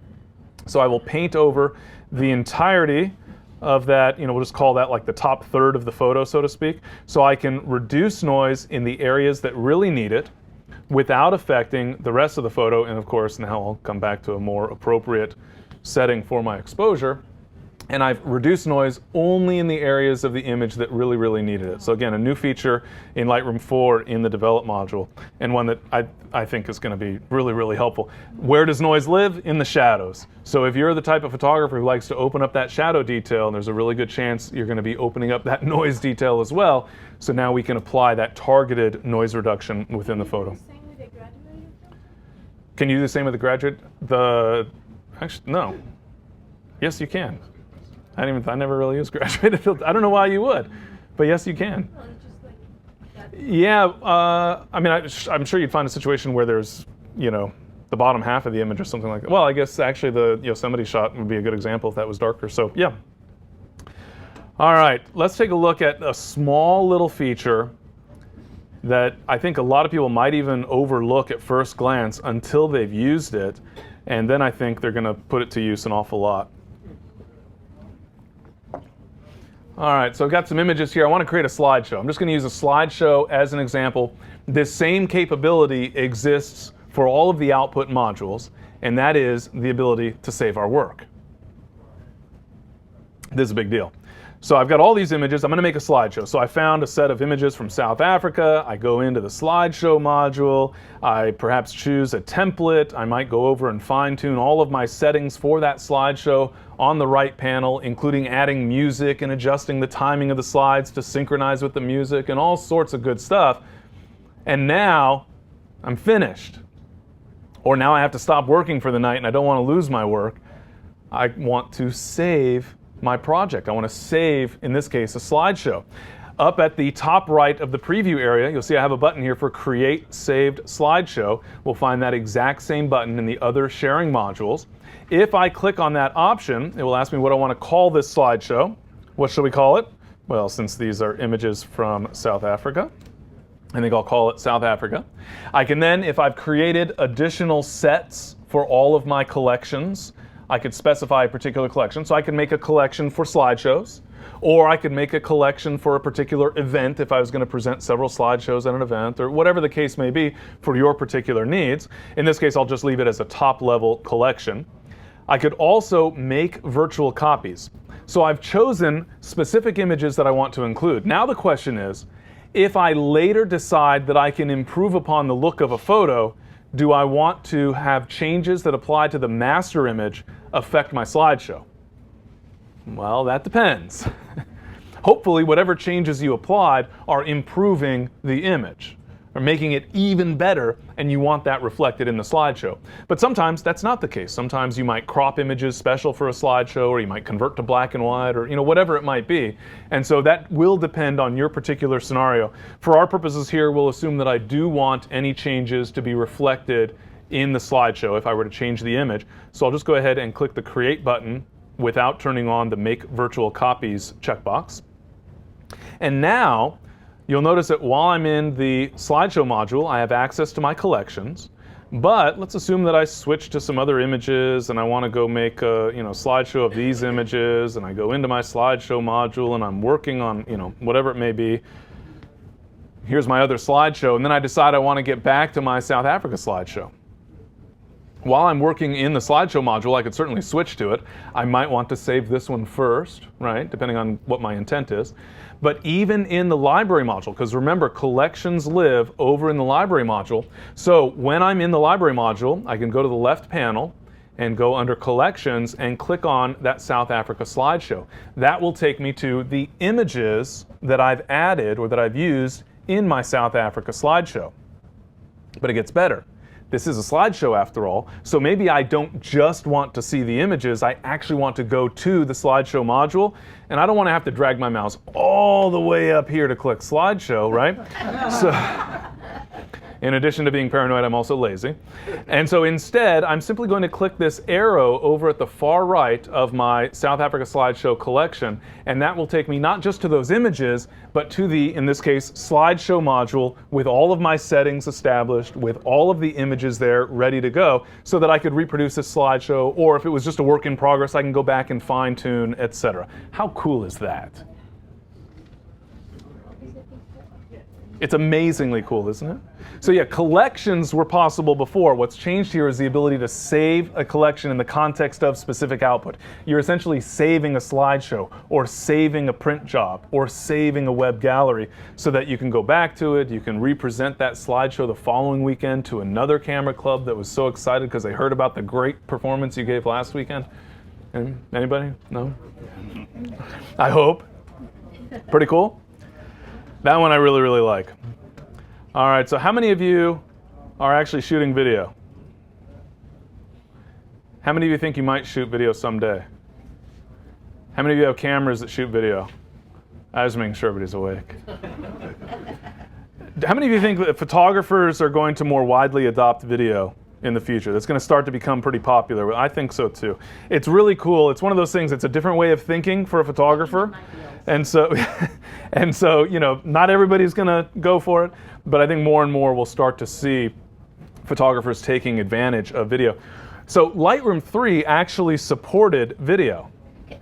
So I will paint over the entirety of that, we'll just call that like the top third of the photo, so to speak. So I can reduce noise in the areas that really need it without affecting the rest of the photo. And of course, now I'll come back to a more appropriate setting for my exposure. And I've reduced noise only in the areas of the image that really, really needed it. So again, a new feature in Lightroom 4 in the Develop module, and one that I think is going to be really, really helpful. Where does noise live? In the shadows. So if you're the type of photographer who likes to open up that shadow detail, there's a really good chance you're going to be opening up that noise detail as well. So now we can apply that targeted noise reduction within the photo. Can you do the same with the graduate? Actually, no. Yes, you can. I never really used graduated filter. I don't know why you would, but yes, you can. Yeah, I mean, I'm sure you'd find a situation where there's, the bottom half of the image or something like that. Well, I guess actually the Yosemite shot would be a good example if that was darker. So yeah. All right, let's take a look at a small little feature that I think a lot of people might even overlook at first glance until they've used it, and then I think they're going to put it to use an awful lot. All right, so I've got some images here. I want to create a slideshow. I'm just going to use a slideshow as an example. This same capability exists for all of the output modules, and that is the ability to save our work. This is a big deal. So I've got all these images. I'm going to make a slideshow. So I found a set of images from South Africa. I go into the slideshow module. I perhaps choose a template. I might go over and fine-tune all of my settings for that slideshow on the right panel, including adding music and adjusting the timing of the slides to synchronize with the music and all sorts of good stuff. And now I'm finished. Or now I have to stop working for the night and I don't want to lose my work. I want to save my project. I want to save, in this case, a slideshow. Up at the top right of the preview area, you'll see I have a button here for Create Saved Slideshow. We'll find that exact same button in the other sharing modules. If I click on that option, it will ask me what I want to call this slideshow. What shall we call it? Well, since these are images from South Africa, I think I'll call it South Africa. I can then, if I've created additional sets for all of my collections, I could specify a particular collection. So I can make a collection for slideshows, or I could make a collection for a particular event if I was going to present several slideshows at an event, or whatever the case may be for your particular needs. In this case, I'll just leave it as a top-level collection. I could also make virtual copies. So I've chosen specific images that I want to include. Now the question is, if I later decide that I can improve upon the look of a photo, do I want to have changes that apply to the master image affect my slideshow? Well, that depends. Hopefully, whatever changes you applied are improving the image, or making it even better, and you want that reflected in the slideshow. But sometimes that's not the case. Sometimes you might crop images special for a slideshow, or you might convert to black and white, or whatever it might be. And so that will depend on your particular scenario. For our purposes here, we'll assume that I do want any changes to be reflected in the slideshow if I were to change the image. So I'll just go ahead and click the Create button without turning on the Make Virtual Copies checkbox. And now, you'll notice that while I'm in the slideshow module, I have access to my collections. But let's assume that I switch to some other images and I want to go make a slideshow of these images, and I go into my slideshow module and I'm working on whatever it may be. Here's my other slideshow, and then I decide I want to get back to my South Africa slideshow. While I'm working in the slideshow module, I could certainly switch to it. I might want to save this one first, right, depending on what my intent is. But even in the library module, because remember, collections live over in the library module. So when I'm in the library module, I can go to the left panel and go under collections and click on that South Africa slideshow. That will take me to the images that I've added or that I've used in my South Africa slideshow. But it gets better. This is a slideshow after all, so maybe I don't just want to see the images, I actually want to go to the slideshow module, and I don't want to have to drag my mouse all the way up here to click slideshow, right? So, in addition to being paranoid, I'm also lazy. And so instead, I'm simply going to click this arrow over at the far right of my South Africa slideshow collection, and that will take me not just to those images, but to the, in this case, slideshow module with all of my settings established, with all of the images there ready to go, so that I could reproduce this slideshow, or if it was just a work in progress, I can go back and fine-tune, etc. How cool is that? It's amazingly cool, isn't it? So yeah, collections were possible before. What's changed here is the ability to save a collection in the context of specific output. You're essentially saving a slideshow, or saving a print job, or saving a web gallery, so that you can go back to it, you can represent that slideshow the following weekend to another camera club that was so excited because they heard about the great performance you gave last weekend. Anybody? No? I hope. Pretty cool? That one I really, really like. All right, so how many of you are actually shooting video? How many of you think you might shoot video someday? How many of you have cameras that shoot video? I was making sure everybody's awake. How many of you think that photographers are going to more widely adopt video in the future? That's going to start to become pretty popular. I think so too. It's really cool. It's one of those things, it's a different way of thinking for a photographer. And so And so, you know, not everybody's going to go for it, but I think more and more we'll start to see photographers taking advantage of video. So Lightroom 3 actually supported video. Okay,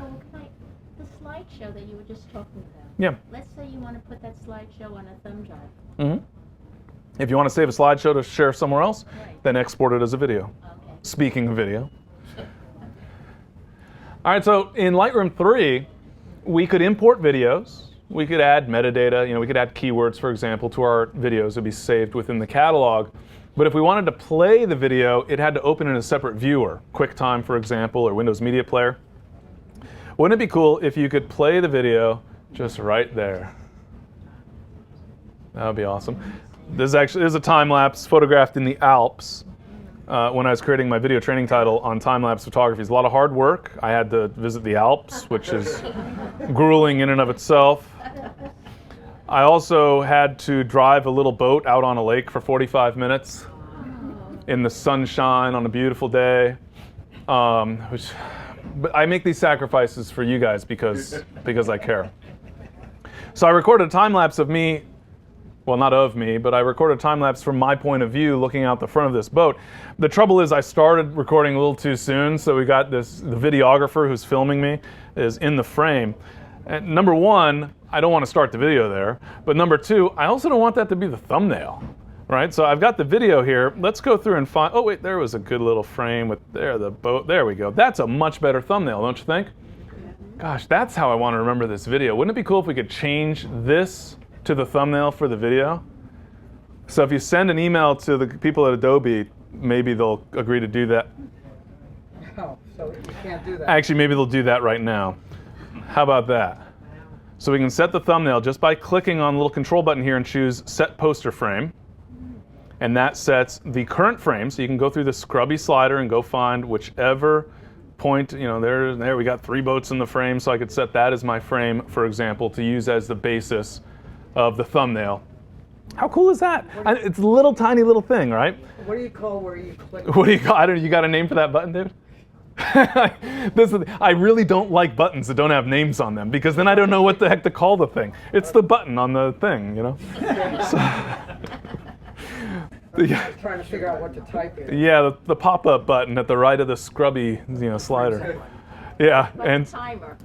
the slideshow that you were just talking about. Yeah. Let's say you want to put that slideshow on a thumb drive. Mm-hmm. If you want to save a slideshow to share somewhere else, Right. then export it as a video. Okay. Speaking of video. All right, so in Lightroom 3, we could import videos. We could add metadata. You know, we could add keywords, for example, to our videos. It'd be saved within the catalog. But if we wanted to play the video, it had to open in a separate viewer, QuickTime, for example, or Windows Media Player. Wouldn't it be cool if you could play the video just right there? That would be awesome. This is a time lapse photographed in the Alps when I was creating my video training title on time-lapse photography. It's a lot of hard work. I had to visit the Alps, which is grueling in and of itself. I also had to drive a little boat out on a lake for 45 minutes in the sunshine on a beautiful day. But I make these sacrifices for you guys because I care. So I recorded a time lapse of me. Well, not of me, but I recorded a time lapse from my point of view looking out the front of this boat. The trouble is I started recording a little too soon, so we got the videographer who's filming me is in the frame. And number one, I don't want to start the video there, but number two, I also don't want that to be the thumbnail, right? So I've got the video here. Let's go through and find, oh wait, there was a good little frame with the boat. There we go. That's a much better thumbnail, don't you think? Gosh, that's how I want to remember this video. Wouldn't it be cool if we could change this to the thumbnail for the video? So if you send an email to the people at Adobe, maybe they'll agree to do that. Oh, so you can't do that. Actually, maybe they'll do that right now. How about that? So we can set the thumbnail just by clicking on the little control button here and choose Set Poster Frame. And that sets the current frame, so you can go through the scrubby slider and go find whichever point, you know, there we got 3 boats in the frame, so I could set that as my frame, for example, to use as the basis of the thumbnail. How cool is that? It's a little tiny little thing, right? What do you call where you click? What do you call? I don't. You got a name for that button, David? I really don't like buttons that don't have names on them because then I don't know what the heck to call the thing. It's the button on the thing, you know. I'm trying to figure out what to type in. Yeah, the pop-up button at the right of the scrubby, slider. Yeah, and Timer.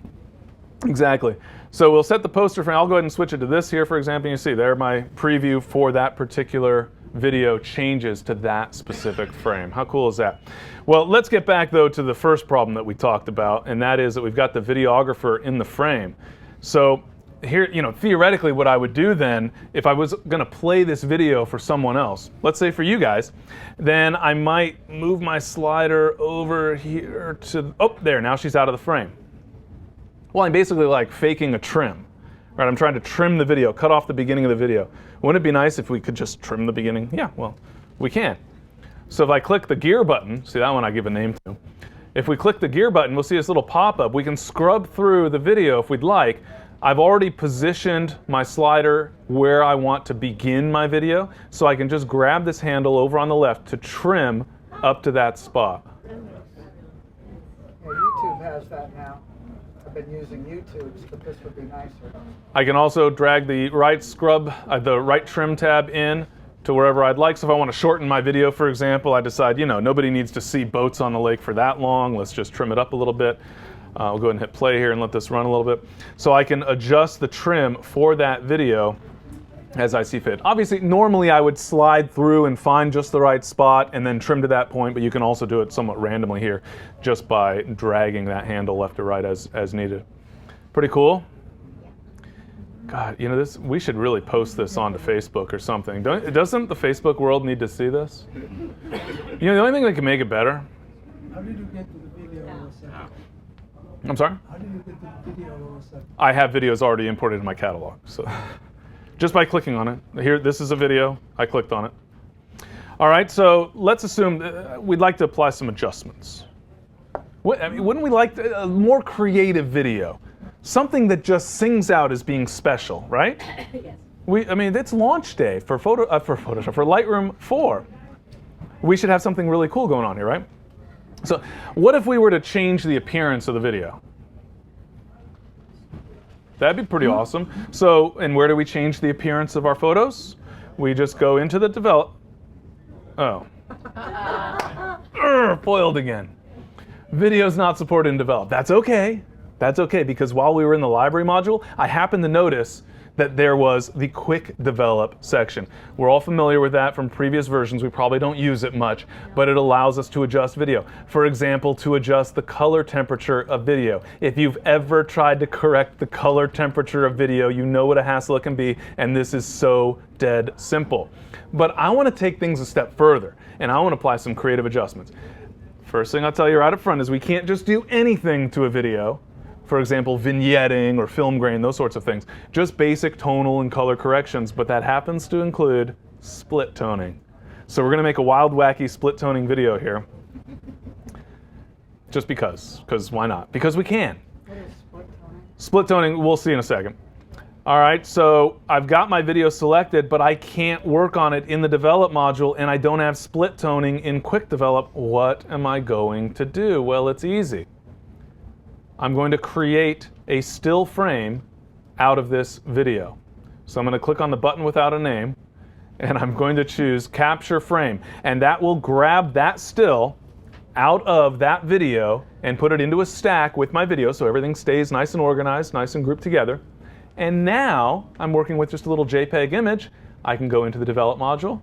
exactly. So we'll set the poster frame. I'll go ahead and switch it to this here, for example. You see there my preview for that particular video changes to that specific frame. How cool is that? Well, let's get back though to the first problem that we talked about, and that is that we've got the videographer in the frame. So here, theoretically what I would do then, if I was going to play this video for someone else, let's say for you guys, then I might move my slider over here to, oh, there, now she's out of the frame. Well, I'm basically like faking a trim, right? I'm trying to trim the video, cut off the beginning of the video. Wouldn't it be nice if we could just trim the beginning? Yeah, well, we can. So if I click the gear button, see that one I give a name to. If we click the gear button, we'll see this little pop-up. We can scrub through the video if we'd like. I've already positioned my slider where I want to begin my video, so I can just grab this handle over on the left to trim up to that spot. Yeah, YouTube has that now. I've been using YouTube's, but this would be nicer. I can also drag the right the right trim tab in to wherever I'd like. So if I want to shorten my video, for example, I decide, nobody needs to see boats on the lake for that long. Let's just trim it up a little bit. I'll go ahead and hit play here and let this run a little bit. So I can adjust the trim for that video as I see fit. Obviously, normally I would slide through and find just the right spot and then trim to that point, but you can also do it somewhat randomly here just by dragging that handle left or right as needed. Pretty cool? God, we should really post this onto Facebook or something. Doesn't the Facebook world need to see this? The only thing that can make it better. How did you get to the video? I'm sorry? How did you get to the video? I have videos already imported in my catalog, so just by clicking on it. Here, this is a video. I clicked on it. All right, so let's assume we'd like to apply some adjustments. Wouldn't we like a more creative video? Something that just sings out as being special, right? Yes. It's launch day for Photoshop, for Lightroom 4. We should have something really cool going on here, right? So what if we were to change the appearance of the video? That'd be pretty awesome. So, and where do we change the appearance of our photos? We just go into the develop. Oh. Foiled again. Video's not supported in develop. That's okay. That's okay, because while we were in the library module, I happened to notice that there was the quick develop section. We're all familiar with that from previous versions. We probably don't use it much, but it allows us to adjust video. For example, to adjust the color temperature of video. If you've ever tried to correct the color temperature of video, you know what a hassle it can be, and this is so dead simple. But I want to take things a step further, and I want to apply some creative adjustments. First thing I'll tell you right up front is we can't just do anything to a video. For example, vignetting or film grain, those sorts of things. Just basic tonal and color corrections, but that happens to include split toning. So we're gonna make a wild, wacky split toning video here. Just because why not? Because we can. What is split toning? Split toning, we'll see in a second. All right, so I've got my video selected, but I can't work on it in the develop module, and I don't have split toning in quick develop. What am I going to do? Well, it's easy. I'm going to create a still frame out of this video. So I'm going to click on the button without a name, and I'm going to choose capture frame, and that will grab that still out of that video and put it into a stack with my video so everything stays nice and organized, nice and grouped together. And now I'm working with just a little JPEG image. I can go into the develop module.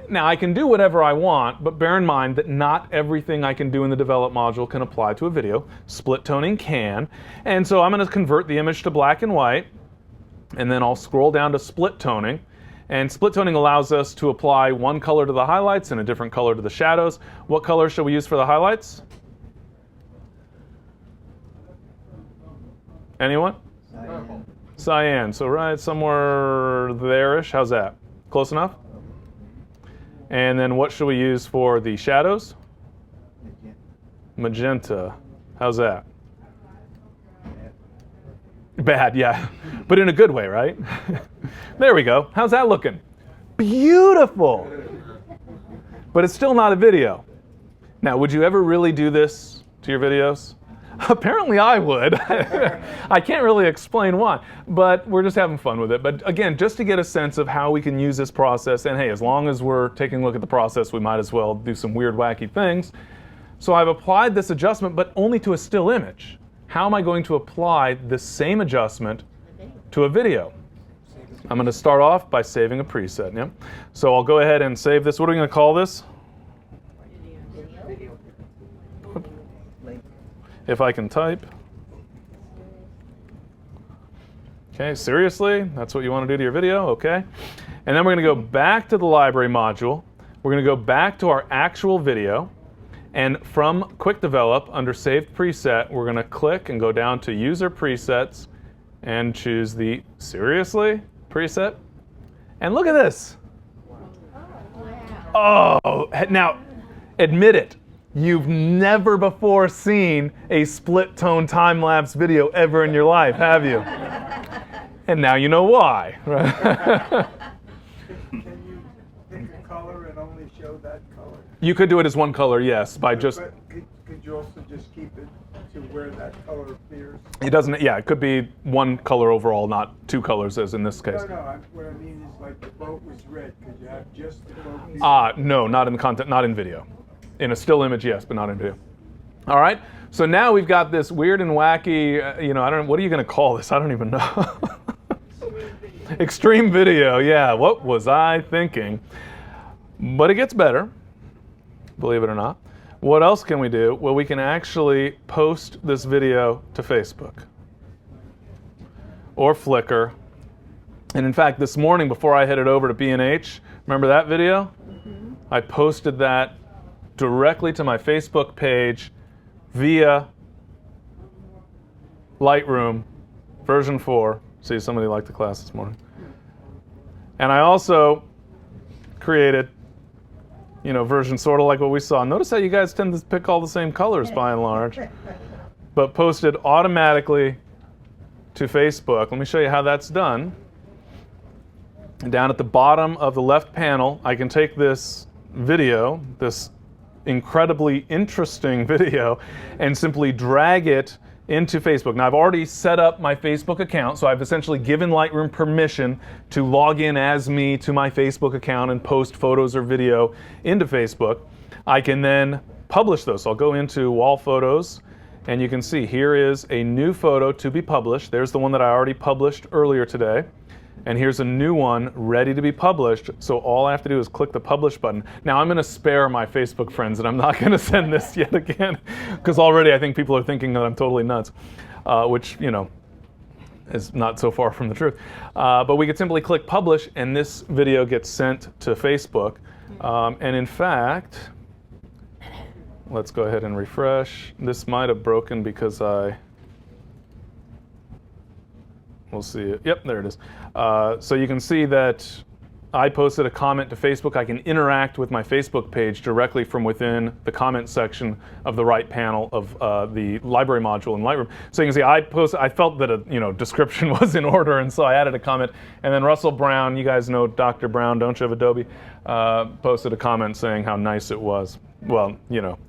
Now I can do whatever I want, but bear in mind that not everything I can do in the develop module can apply to a video. Split toning can. And so I'm going to convert the image to black and white, and then I'll scroll down to split toning. And split toning allows us to apply one color to the highlights and a different color to the shadows. What color shall we use for the highlights? Anyone? Cyan. Cyan. So right somewhere there-ish. How's that? Close enough? And then what should we use for the shadows? Magenta. How's that? Bad, yeah. But in a good way, right? There we go. How's that looking? Beautiful. But it's still not a video. Now, would you ever really do this to your videos? Apparently I would. I can't really explain why, but we're just having fun with it. But again, just to get a sense of how we can use this process, and hey, as long as we're taking a look at the process, we might as well do some weird, wacky things. So I've applied this adjustment, but only to a still image. How am I going to apply the same adjustment to a video? I'm going to start off by saving a preset. Yeah? So I'll go ahead and save this. What are we going to call this? If I can type. Okay, seriously? That's what you want to do to your video? Okay. And then we're going to go back to the library module. We're going to go back to our actual video. And from Quick Develop, under Saved Preset, we're going to click and go down to User Presets and choose the Seriously preset. And look at this. Oh, now, admit it. You've never before seen a split tone time-lapse video ever in your life, have you? And now you know why. Can you pick a color and only show that color? You could do it as one color, yes, by just... But could you also just keep it to where that color appears? It doesn't, yeah, it could be one color overall, not two colors as in this case. No, what I mean is like the boat was red. Could you have just the boat? No, not in the content, not in video. In a still image, yes, but not in video. All right, so now we've got this weird and wacky, I don't know, what are you going to call this? I don't even know. Extreme video, yeah, what was I thinking? But it gets better, believe it or not. What else can we do? Well, we can actually post this video to Facebook or Flickr. And in fact, this morning before I headed over to B&H, remember that video? Mm-hmm. I posted that directly to my Facebook page via Lightroom version 4. See, somebody liked the class this morning. And I also created, version sort of like what we saw. Notice how you guys tend to pick all the same colors by and large, but posted automatically to Facebook. Let me show you how that's done. Down at the bottom of the left panel, I can take this video, this incredibly interesting video, and simply drag it into Facebook. Now I've already set up my Facebook account, so I've essentially given Lightroom permission to log in as me to my Facebook account and post photos or video into Facebook. I can then publish those. So I'll go into Wall Photos, and you can see here is a new photo to be published. There's the one that I already published earlier today. And here's a new one ready to be published. So all I have to do is click the publish button. Now I'm going to spare my Facebook friends, and I'm not going to send this yet again, because already I think people are thinking that I'm totally nuts, which, you know, is not so far from the truth. But we could simply click publish, and this video gets sent to Facebook. And in fact, let's go ahead and refresh. This might have broken because we'll see it. Yep, there it is. So you can see that I posted a comment to Facebook. I can interact with my Facebook page directly from within the comment section of the right panel of the library module in Lightroom. So you can see I felt that a description was in order, and so I added a comment. And then Russell Brown, you guys know Dr. Brown, don't you, of Adobe, posted a comment saying how nice it was. Well,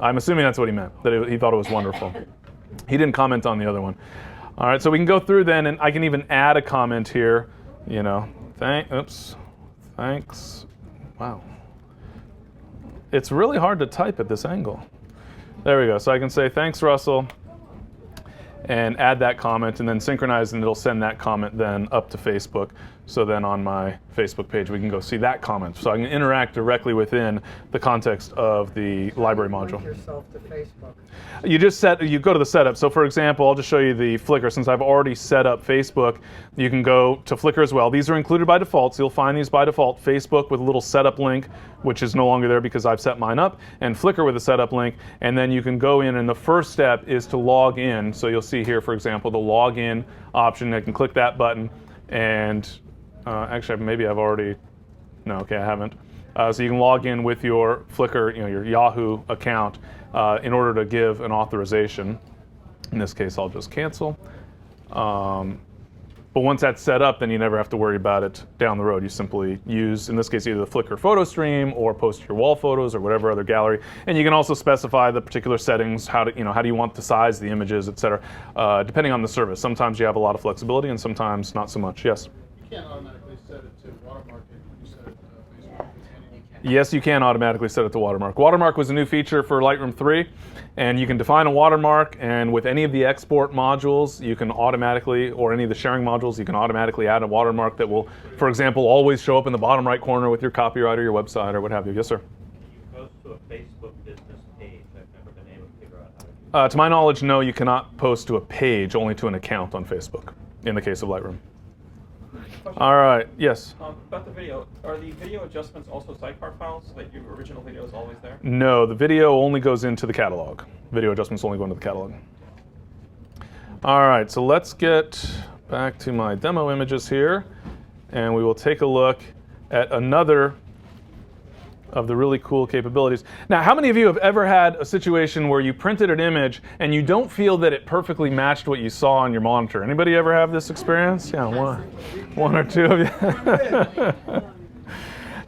I'm assuming that's what he meant, that he thought it was wonderful. He didn't comment on the other one. All right, so we can go through then, and I can even add a comment here. Thanks. Wow. It's really hard to type at this angle. There we go. So I can say, thanks, Russell, and add that comment, and then synchronize, and it'll send that comment then up to Facebook. So then on my Facebook page, we can go see that comment. So I can interact directly within the context of the library module. Link yourself to Facebook. You go to the setup. So for example, I'll just show you the Flickr. Since I've already set up Facebook, you can go to Flickr as well. These are included by default, so you'll find these by default. Facebook with a little setup link, which is no longer there because I've set mine up, and Flickr with a setup link. And then you can go in, and the first step is to log in. So you'll see here, for example, the login option. I can click that button, and actually, maybe I've already, no, okay, I haven't. So you can log in with your Flickr, your Yahoo account in order to give an authorization. In this case, I'll just cancel. But once that's set up, then you never have to worry about it down the road. You simply use, in this case, either the Flickr photo stream or post your wall photos or whatever other gallery. And you can also specify the particular settings, how do you want to size the images, etc., depending on the service. Sometimes you have a lot of flexibility, and sometimes not so much. Yes? You can't automatically set it to watermark it when you set it to Facebook. Yes, you can automatically set it to watermark. Watermark was a new feature for Lightroom 3, and you can define a watermark, and with any of the export modules, you can automatically, or any of the sharing modules, you can automatically add a watermark that will, for example, always show up in the bottom right corner with your copyright or your website or what have you. Yes, sir? Can you post to a Facebook business page? I've never been able to figure out how to do that. To my knowledge, no, you cannot post to a page, only to an account on Facebook, in the case of Lightroom. All right, yes? About the video, are the video adjustments also sidecar files so that your original video is always there? No, the video only goes into the catalog. Video adjustments only go into the catalog. All right, so let's get back to my demo images here, and we will take a look at another of the really cool capabilities. Now, how many of you have ever had a situation where you printed an image and you don't feel that it perfectly matched what you saw on your monitor? Anybody ever have this experience? Yeah, one or two of you.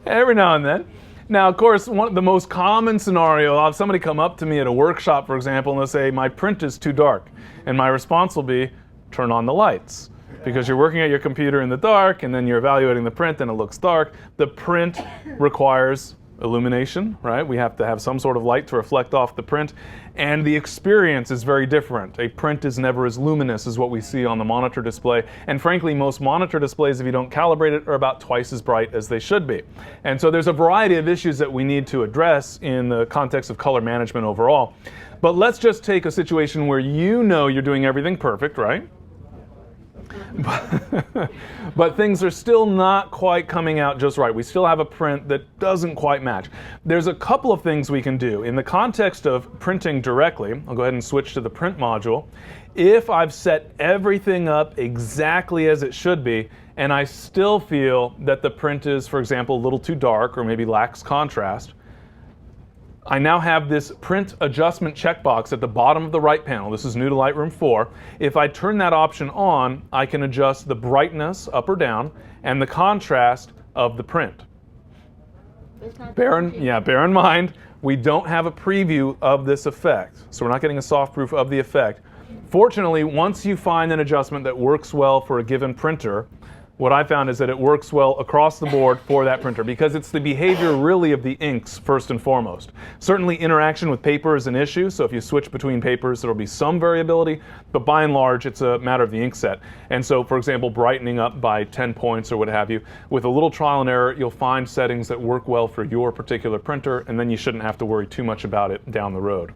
Every now and then. Now, of course, the most common scenario, I'll have somebody come up to me at a workshop, for example, and they'll say, my print is too dark. And my response will be, turn on the lights. Because you're working at your computer in the dark, and then you're evaluating the print, and it looks dark. The print requires illumination, right? We have to have some sort of light to reflect off the print, and the experience is very different. A print is never as luminous as what we see on the monitor display, and frankly, most monitor displays, if you don't calibrate it, are about twice as bright as they should be. And so there's a variety of issues that we need to address in the context of color management overall. But let's just take a situation where you know you're doing everything perfect, right? But things are still not quite coming out just right. We still have a print that doesn't quite match. There's a couple of things we can do. In the context of printing directly, I'll go ahead and switch to the print module. If I've set everything up exactly as it should be, and I still feel that the print is, for example, a little too dark or maybe lacks contrast, I now have this print adjustment checkbox at the bottom of the right panel. This is new to Lightroom 4. If I turn that option on, I can adjust the brightness up or down and the contrast of the print. Bear in mind, we don't have a preview of this effect. So we're not getting a soft proof of the effect. Fortunately, once you find an adjustment that works well for a given printer, what I found is that it works well across the board for that printer because it's the behavior really of the inks first and foremost. Certainly interaction with paper is an issue, so if you switch between papers there will be some variability, but by and large it's a matter of the ink set. And so for example, brightening up by 10 points or what have you, with a little trial and error you'll find settings that work well for your particular printer, and then you shouldn't have to worry too much about it down the road.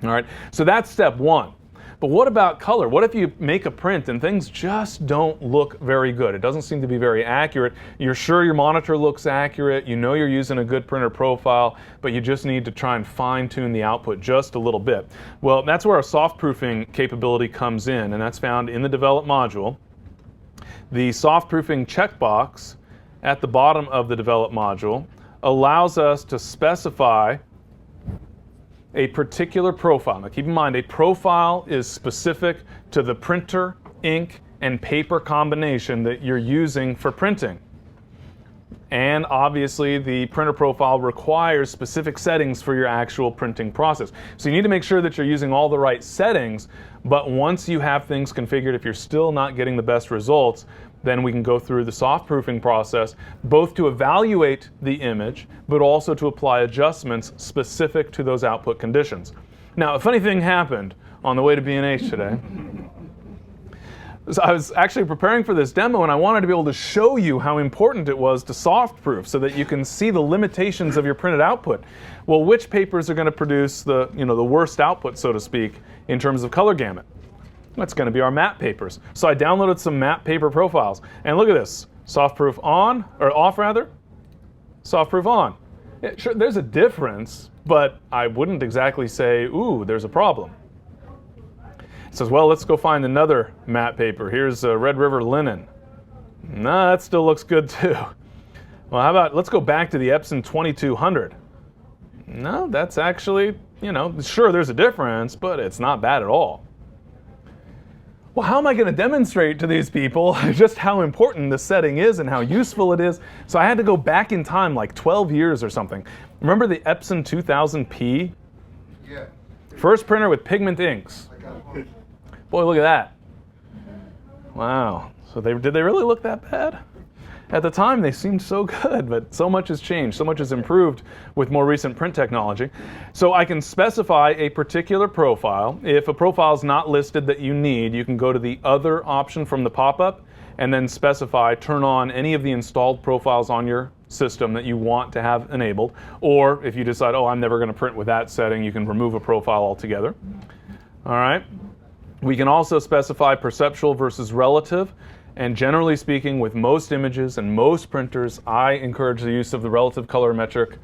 All right, so that's step one. But what about color? What if you make a print and things just don't look very good? It doesn't seem to be very accurate. You're sure your monitor looks accurate, you know you're using a good printer profile, but you just need to try and fine-tune the output just a little bit. Well, that's where our soft proofing capability comes in, and that's found in the Develop module. The soft proofing checkbox at the bottom of the Develop module allows us to specify a particular profile. Now keep in mind, a profile is specific to the printer, ink, and paper combination that you're using for printing. And obviously the printer profile requires specific settings for your actual printing process. So you need to make sure that you're using all the right settings, but once you have things configured, if you're still not getting the best results, then we can go through the soft proofing process, both to evaluate the image, but also to apply adjustments specific to those output conditions. Now, a funny thing happened on the way to B&H today. So I was actually preparing for this demo and I wanted to be able to show you how important it was to soft proof so that you can see the limitations of your printed output. Well, which papers are going to produce the worst output, so to speak, in terms of color gamut? That's going to be our matte papers. So I downloaded some matte paper profiles. And look at this. Soft proof on, or off rather. Soft proof on. Yeah, sure, there's a difference, but I wouldn't exactly say, ooh, there's a problem. It says, well, let's go find another matte paper. Here's Red River Linen. Nah, that still looks good too. Well, how about, let's go back to the Epson 2200. No, that's actually, sure there's a difference, but it's not bad at all. Well, how am I going to demonstrate to these people just how important this setting is and how useful it is? So I had to go back in time like 12 years or something. Remember the Epson 2000P? Yeah. First printer with pigment inks. Boy, look at that. Wow. So did they really look that bad? At the time, they seemed so good, but so much has changed, so much has improved with more recent print technology. So I can specify a particular profile. If a profile is not listed that you need, you can go to the other option from the pop-up and then specify, turn on any of the installed profiles on your system that you want to have enabled. Or if you decide, oh, I'm never going to print with that setting, you can remove a profile altogether. All right. We can also specify perceptual versus relative. And generally speaking, with most images and most printers, I encourage the use of the relative colorimetric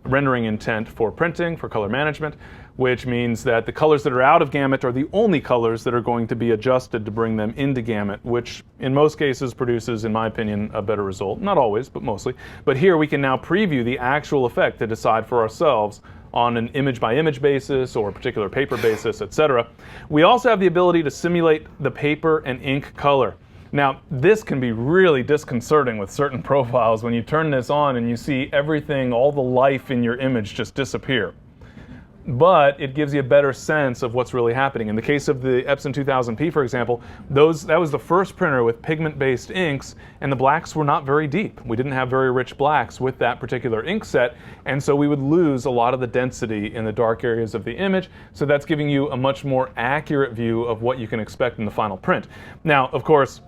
rendering intent for printing, for color management, which means that the colors that are out of gamut are the only colors that are going to be adjusted to bring them into gamut, which in most cases produces, in my opinion, a better result. Not always, but mostly. But here we can now preview the actual effect to decide for ourselves on an image-by-image basis or a particular paper basis, etc. We also have the ability to simulate the paper and ink color. Now, this can be really disconcerting with certain profiles when you turn this on and you see everything, all the life in your image just disappear. But it gives you a better sense of what's really happening. In the case of the Epson 2000P, for example, that was the first printer with pigment-based inks, and the blacks were not very deep. We didn't have very rich blacks with that particular ink set, and so we would lose a lot of the density in the dark areas of the image, so that's giving you a much more accurate view of what you can expect in the final print. Now, of course,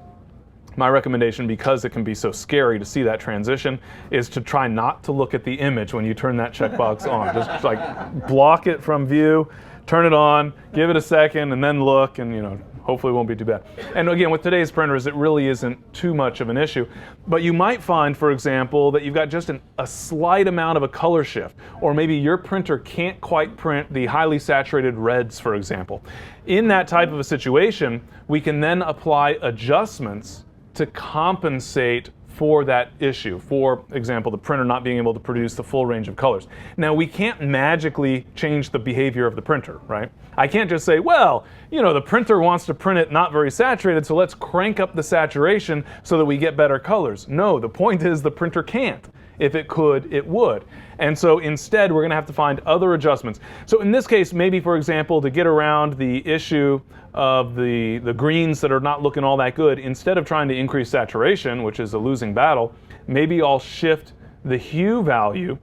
my recommendation, because it can be so scary to see that transition, is to try not to look at the image when you turn that checkbox on. Just like block it from view, turn it on, give it a second, and then look, and hopefully it won't be too bad. And again, with today's printers, it really isn't too much of an issue. But you might find, for example, that you've got just a slight amount of a color shift, or maybe your printer can't quite print the highly saturated reds, for example. In that type of a situation, we can then apply adjustments to compensate for that issue. For example, the printer not being able to produce the full range of colors. Now, we can't magically change the behavior of the printer, right? I can't just say, well, the printer wants to print it not very saturated, so let's crank up the saturation so that we get better colors. No, the point is the printer can't. If it could, it would. And so instead, we're going to have to find other adjustments. So in this case, maybe, for example, to get around the issue of the greens that are not looking all that good, instead of trying to increase saturation, which is a losing battle, maybe I'll shift the hue value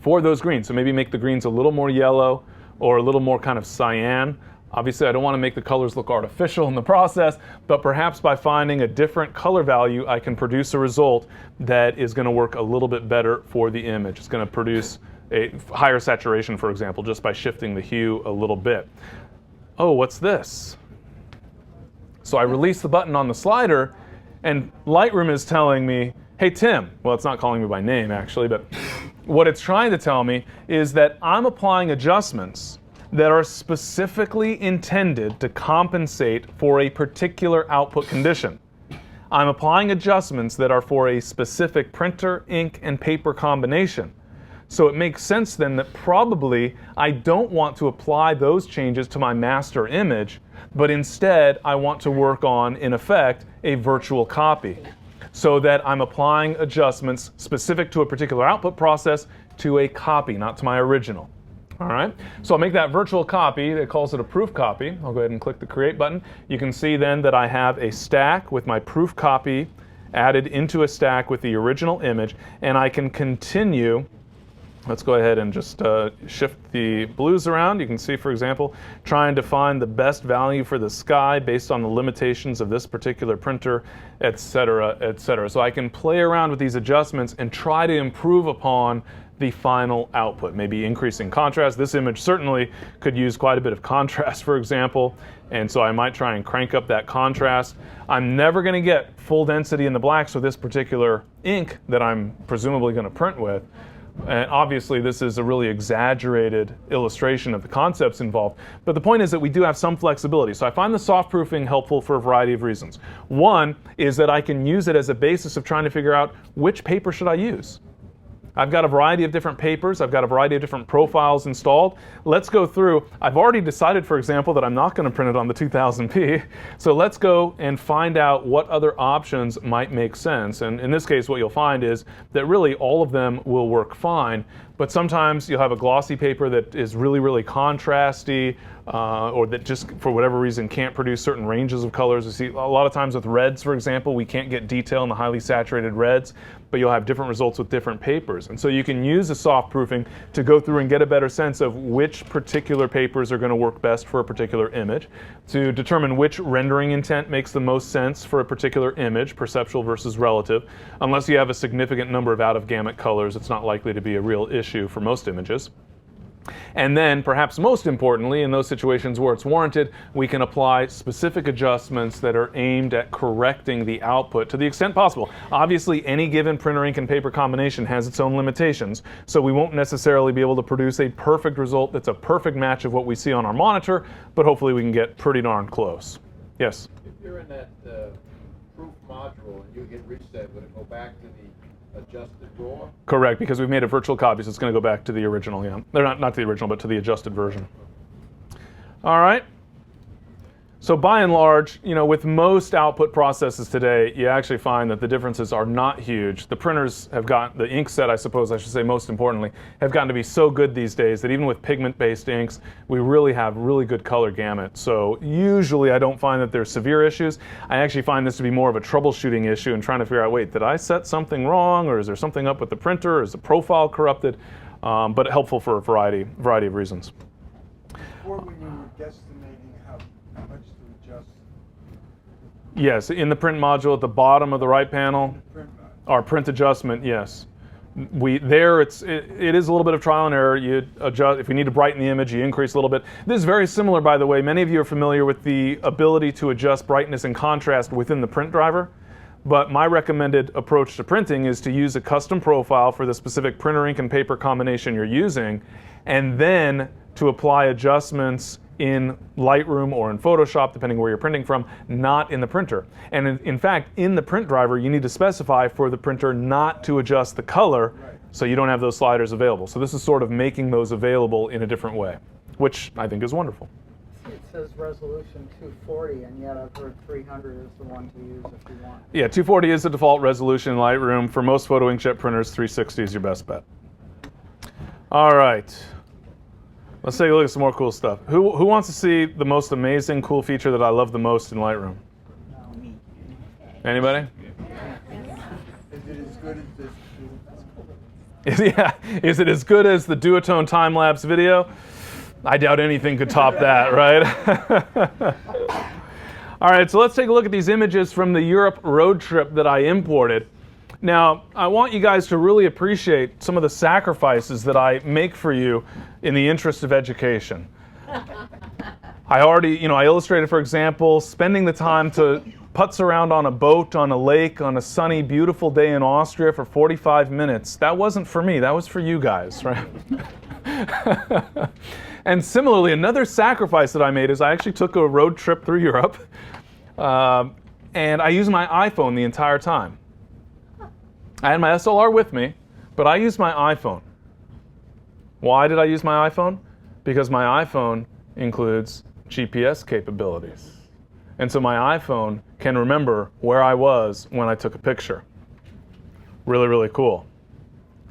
for those greens. So maybe make the greens a little more yellow or a little more kind of cyan. Obviously, I don't want to make the colors look artificial in the process, but perhaps by finding a different color value, I can produce a result that is going to work a little bit better for the image. It's going to produce a higher saturation, for example, just by shifting the hue a little bit. Oh, what's this? So I release the button on the slider, and Lightroom is telling me, hey, Tim. Well, it's not calling me by name, actually, but what it's trying to tell me is that I'm applying adjustments that are specifically intended to compensate for a particular output condition. I'm applying adjustments that are for a specific printer, ink, and paper combination. So it makes sense then that probably I don't want to apply those changes to my master image, but instead I want to work on, in effect, a virtual copy, so that I'm applying adjustments specific to a particular output process to a copy, not to my original. All right, so I'll make that virtual copy. It calls it a proof copy. I'll go ahead and click the create button. You can see then that I have a stack with my proof copy added into a stack with the original image, and I can continue. Let's go ahead and just shift the blues around. You can see, for example, trying to find the best value for the sky based on the limitations of this particular printer, et cetera, et cetera. So I can play around with these adjustments and try to improve upon the final output, maybe increasing contrast. This image certainly could use quite a bit of contrast, for example, and so I might try and crank up that contrast. I'm never going to get full density in the blacks with this particular ink that I'm presumably going to print with. And obviously this is a really exaggerated illustration of the concepts involved, but the point is that we do have some flexibility. So I find the soft proofing helpful for a variety of reasons. One is that I can use it as a basis of trying to figure out which paper should I use. I've got a variety of different papers. I've got a variety of different profiles installed. Let's go through. I've already decided, for example, that I'm not going to print it on the 2000p. So let's go and find out what other options might make sense. And in this case, what you'll find is that really all of them will work fine. But sometimes you'll have a glossy paper that is really, really contrasty, or that just, for whatever reason, can't produce certain ranges of colors. You see, a lot of times with reds, for example, we can't get detail in the highly saturated reds, but you'll have different results with different papers. And so you can use the soft proofing to go through and get a better sense of which particular papers are going to work best for a particular image, to determine which rendering intent makes the most sense for a particular image, perceptual versus relative. Unless you have a significant number of out-of-gamut colors, it's not likely to be a real issue for most images. And then, perhaps most importantly, in those situations where it's warranted, we can apply specific adjustments that are aimed at correcting the output to the extent possible. Obviously, any given printer, ink, and paper combination has its own limitations, so we won't necessarily be able to produce a perfect result that's a perfect match of what we see on our monitor, but hopefully we can get pretty darn close. Yes? If you're in that proof module and you hit reset, would it go back to the adjusted raw? Correct, because we've made a virtual copy, so it's going to go back to the original, yeah. They're not the original, but to the adjusted version. All right. So by and large, with most output processes today, you actually find that the differences are not huge. The printers have gotten, the ink set, I suppose I should say most importantly, have gotten to be so good these days that even with pigment-based inks, we really have really good color gamut. So usually I don't find that there's severe issues. I actually find this to be more of a troubleshooting issue and trying to figure out, wait, did I set something wrong, or is there something up with the printer, or is the profile corrupted? But helpful for a variety of reasons. Before, when you were guesstimating how much to adjust Yes, in the print module at the bottom of the right panel, the print module. our print adjustment, yes. It is a little bit of trial and error. You adjust, if we need to brighten the image, you increase a little bit. This is very similar, by the way. Many of you are familiar with the ability to adjust brightness and contrast within the print driver. But my recommended approach to printing is to use a custom profile for the specific printer, ink, and paper combination you're using, and then to apply adjustments in Lightroom or in Photoshop, depending where you're printing from, not in the printer. And in fact, in the print driver, you need to specify for the printer not to adjust the color, so you don't have those sliders available. So this is sort of making those available in a different way, which I think is wonderful. It's says resolution 240, and yet I've heard 300 is the one to use if you want. Yeah, 240 is the default resolution in Lightroom. For most photo inkjet printers, 360 is your best bet. All right. Let's take a look at some more cool stuff. Who wants to see the most amazing, cool feature that I love the most in Lightroom? Anybody? Is it as good as this? Yeah. Is it as good as the duotone time-lapse video? I doubt anything could top that, right? All right, so let's take a look at these images from the Europe road trip that I imported. Now, I want you guys to really appreciate some of the sacrifices that I make for you in the interest of education. I already, I illustrated, for example, spending the time to putz around on a boat on a lake on a sunny, beautiful day in Austria for 45 minutes. That wasn't for me, that was for you guys, right? And similarly, another sacrifice that I made is I actually took a road trip through Europe, and I used my iPhone the entire time. I had my SLR with me, but I used my iPhone. Why did I use my iPhone? Because my iPhone includes GPS capabilities. And so my iPhone can remember where I was when I took a picture. Really, really cool.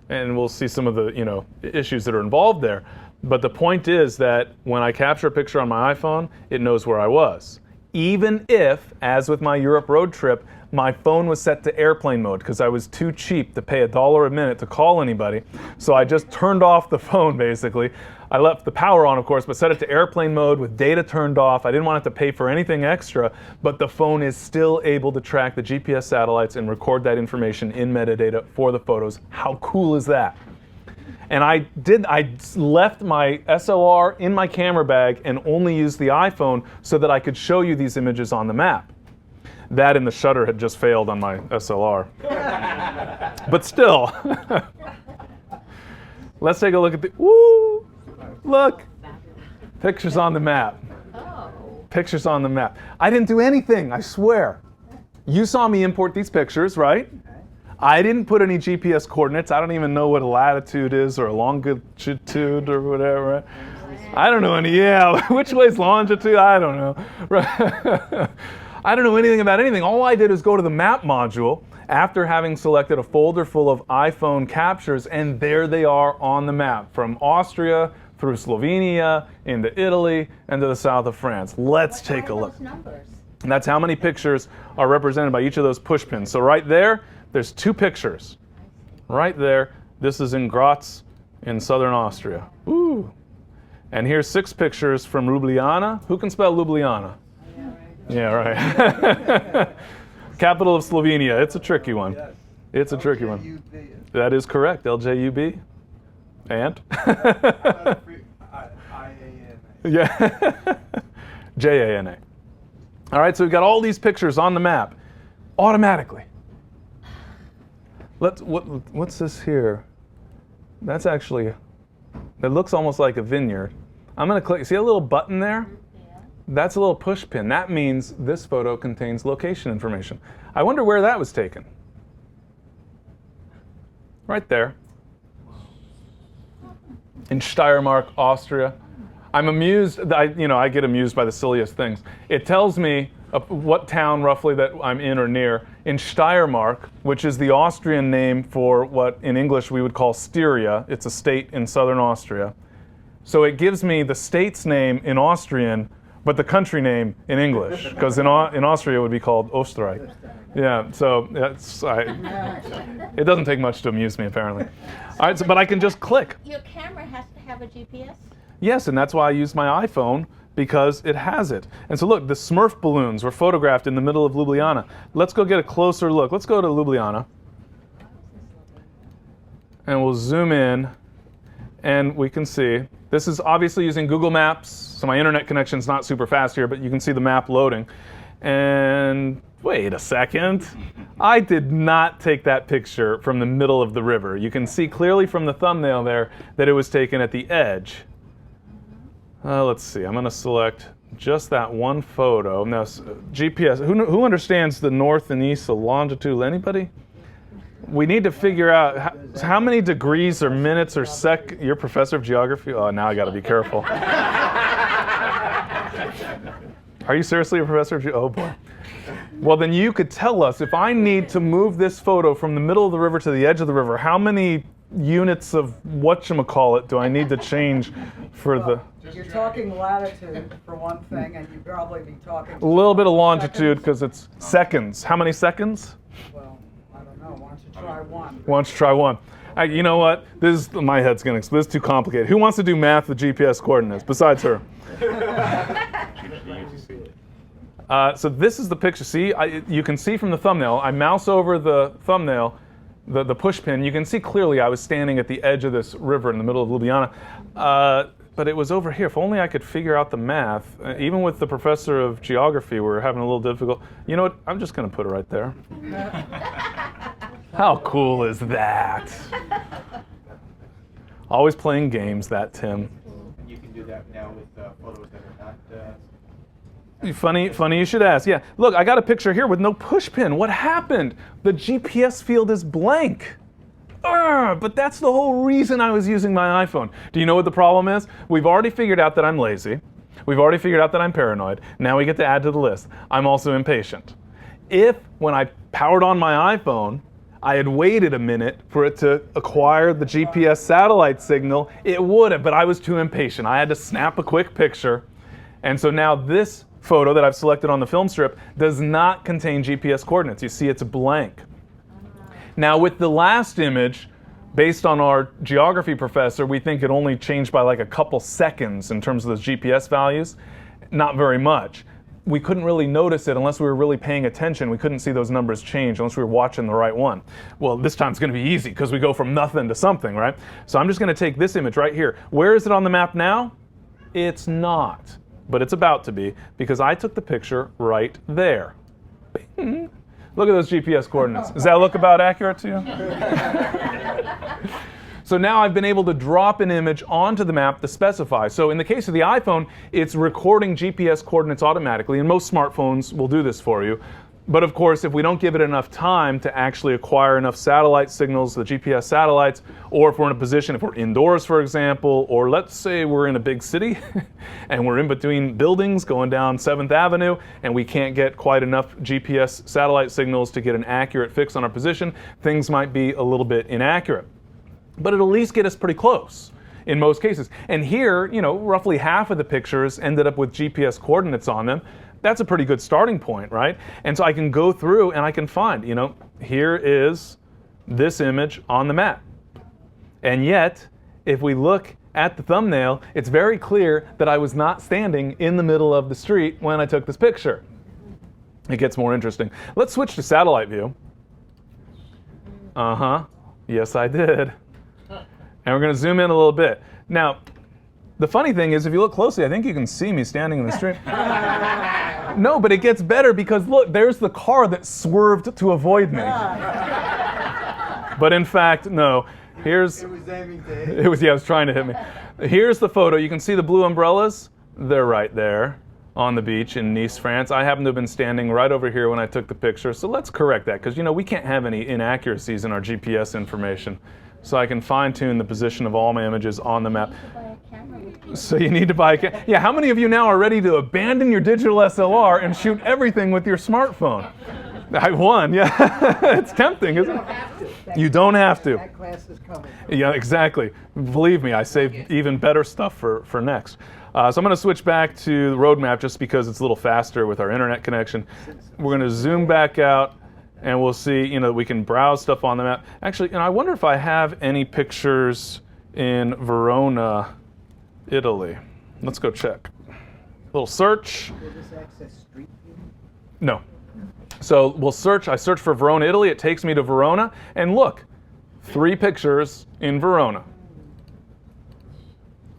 And we'll see some of the, issues that are involved there. But the point is that when I capture a picture on my iPhone, it knows where I was. Even if, as with my Europe road trip, my phone was set to airplane mode because I was too cheap to pay $1 a minute to call anybody. So I just turned off the phone, basically. I left the power on, of course, but set it to airplane mode with data turned off. I didn't want it to pay for anything extra, but the phone is still able to track the GPS satellites and record that information in metadata for the photos. How cool is that? And I left my SLR in my camera bag and only used the iPhone so that I could show you these images on the map. That and the shutter had just failed on my SLR. But still. Let's take a look at the, woo! Look! Pictures on the map. Pictures on the map. I didn't do anything, I swear. You saw me import these pictures, right? I didn't put any GPS coordinates. I don't even know what a latitude is or a longitude or whatever. I don't know any, which way's longitude? I don't know. I don't know anything about anything. All I did is go to the map module after having selected a folder full of iPhone captures, and there they are on the map, from Austria through Slovenia, into Italy, and to the south of France. Let's take a look. And that's how many pictures are represented by each of those push pins. So right there, there's 2 pictures. Right there, this is in Graz in southern Austria. Ooh. And here's 6 pictures from Ljubljana. Who can spell Ljubljana? Yeah, right. Capital of Slovenia. It's a tricky one. It's a tricky one. That is correct. LJUB. And? Yeah. JANA. All right, so we've got all these pictures on the map automatically. What's this here? That's actually, it looks almost like a vineyard. I'm going to click. See a little button there? That's a little push pin. That means this photo contains location information. I wonder where that was taken. Right there. In Steiermark, Austria. I'm amused. I get amused by the silliest things. It tells me what town roughly that I'm in or near. In Steiermark, which is the Austrian name for what in English we would call Styria. It's a state in southern Austria. So it gives me the state's name in Austrian, but the country name in English, because in Austria it would be called Österreich. Yeah, so it doesn't take much to amuse me, apparently. All right, but I can just click. Your camera has to have a GPS? Yes, and that's why I use my iPhone, because it has it. And so look, the Smurf balloons were photographed in the middle of Ljubljana. Let's go get a closer look. Let's go to Ljubljana. And we'll zoom in, and we can see. This is obviously using Google Maps, so my internet connection's not super fast here, but you can see the map loading. And wait a second. I did not take that picture from the middle of the river. You can see clearly from the thumbnail there that it was taken at the edge. Let's see, I'm going to select just that one photo. Now, GPS, who understands the north and east of longitude? Anybody? We need to figure out how many degrees or minutes or you're professor of geography? Oh, now I got to be careful. Are you seriously a professor of Oh boy. Well, then you could tell us, if I need to move this photo from the middle of the river to the edge of the river, how many units of whatchamacallit do I need to change for the... You're talking latitude for one thing, and you'd probably be talking... A little bit of longitude, because it's seconds. How many seconds? Well, I don't know. Why don't you try one? Why don't you try one? You know what? My head's going to explode. This is too complicated. Who wants to do math with GPS coordinates besides her? So this is the picture. See, you can see from the thumbnail. I mouse over the thumbnail, the push pin. You can see clearly I was standing at the edge of this river in the middle of Ljubljana. But it was over here. If only I could figure out the math. Even with the professor of geography, we're having a little difficult. You know what? I'm just going to put it right there. How cool is that? Always playing games, that Tim. You can do that now with photos that are not... Funny you should ask. Yeah, look, I got a picture here with no push pin. What happened? The GPS field is blank. But that's the whole reason I was using my iPhone. Do you know what the problem is? We've already figured out that I'm lazy. We've already figured out that I'm paranoid. Now we get to add to the list. I'm also impatient. If, when I powered on my iPhone, I had waited a minute for it to acquire the GPS satellite signal, it would have, but I was too impatient. I had to snap a quick picture. And so now this photo that I've selected on the film strip does not contain GPS coordinates. You see, it's blank. Now with the last image, based on our geography professor, we think it only changed by like a couple seconds in terms of those GPS values. Not very much. We couldn't really notice it unless we were really paying attention. We couldn't see those numbers change unless we were watching the right one. Well, this time it's going to be easy because we go from nothing to something, right? So I'm just going to take this image right here. Where is it on the map now? It's not, but it's about to be because I took the picture right there. Bing. Look at those GPS coordinates. Does that look about accurate to you? So now I've been able to drop an image onto the map to specify. So in the case of the iPhone, it's recording GPS coordinates automatically, and most smartphones will do this for you. But of course, if we don't give it enough time to actually acquire enough satellite signals, the GPS satellites, or if we're in a position, if we're indoors, for example, or let's say we're in a big city and we're in between buildings going down 7th Avenue and we can't get quite enough GPS satellite signals to get an accurate fix on our position, things might be a little bit inaccurate. But it'll at least get us pretty close in most cases. And here, roughly half of the pictures ended up with GPS coordinates on them. That's a pretty good starting point, right? And so I can go through and I can find, here is this image on the map. And yet, if we look at the thumbnail, it's very clear that I was not standing in the middle of the street when I took this picture. It gets more interesting. Let's switch to satellite view. Yes, I did. And we're going to zoom in a little bit. Now, the funny thing is, if you look closely, I think you can see me standing in the street. No, but it gets better because look, there's the car that swerved to avoid me. But in fact, no. Here's. It was aiming to hit you. It was trying to hit me. Here's the photo. You can see the blue umbrellas. They're right there on the beach in Nice, France. I happen to have been standing right over here when I took the picture. So let's correct that because we can't have any inaccuracies in our GPS information. So I can fine-tune the position of all my images on the map. So you need to buy a camera. Yeah, how many of you now are ready to abandon your digital SLR and shoot everything with your smartphone? I won, yeah. It's tempting, isn't it? You don't have to. That class is coming. Yeah, exactly. Believe me, I saved even better stuff for next. So I'm going to switch back to the roadmap just because it's a little faster with our internet connection. We're going to zoom back out. And we'll see, we can browse stuff on the map. Actually, I wonder if I have any pictures in Verona, Italy. Let's go check. Little search. Will this access Street View? No. So we'll search. I search for Verona, Italy. It takes me to Verona. And look, 3 pictures in Verona.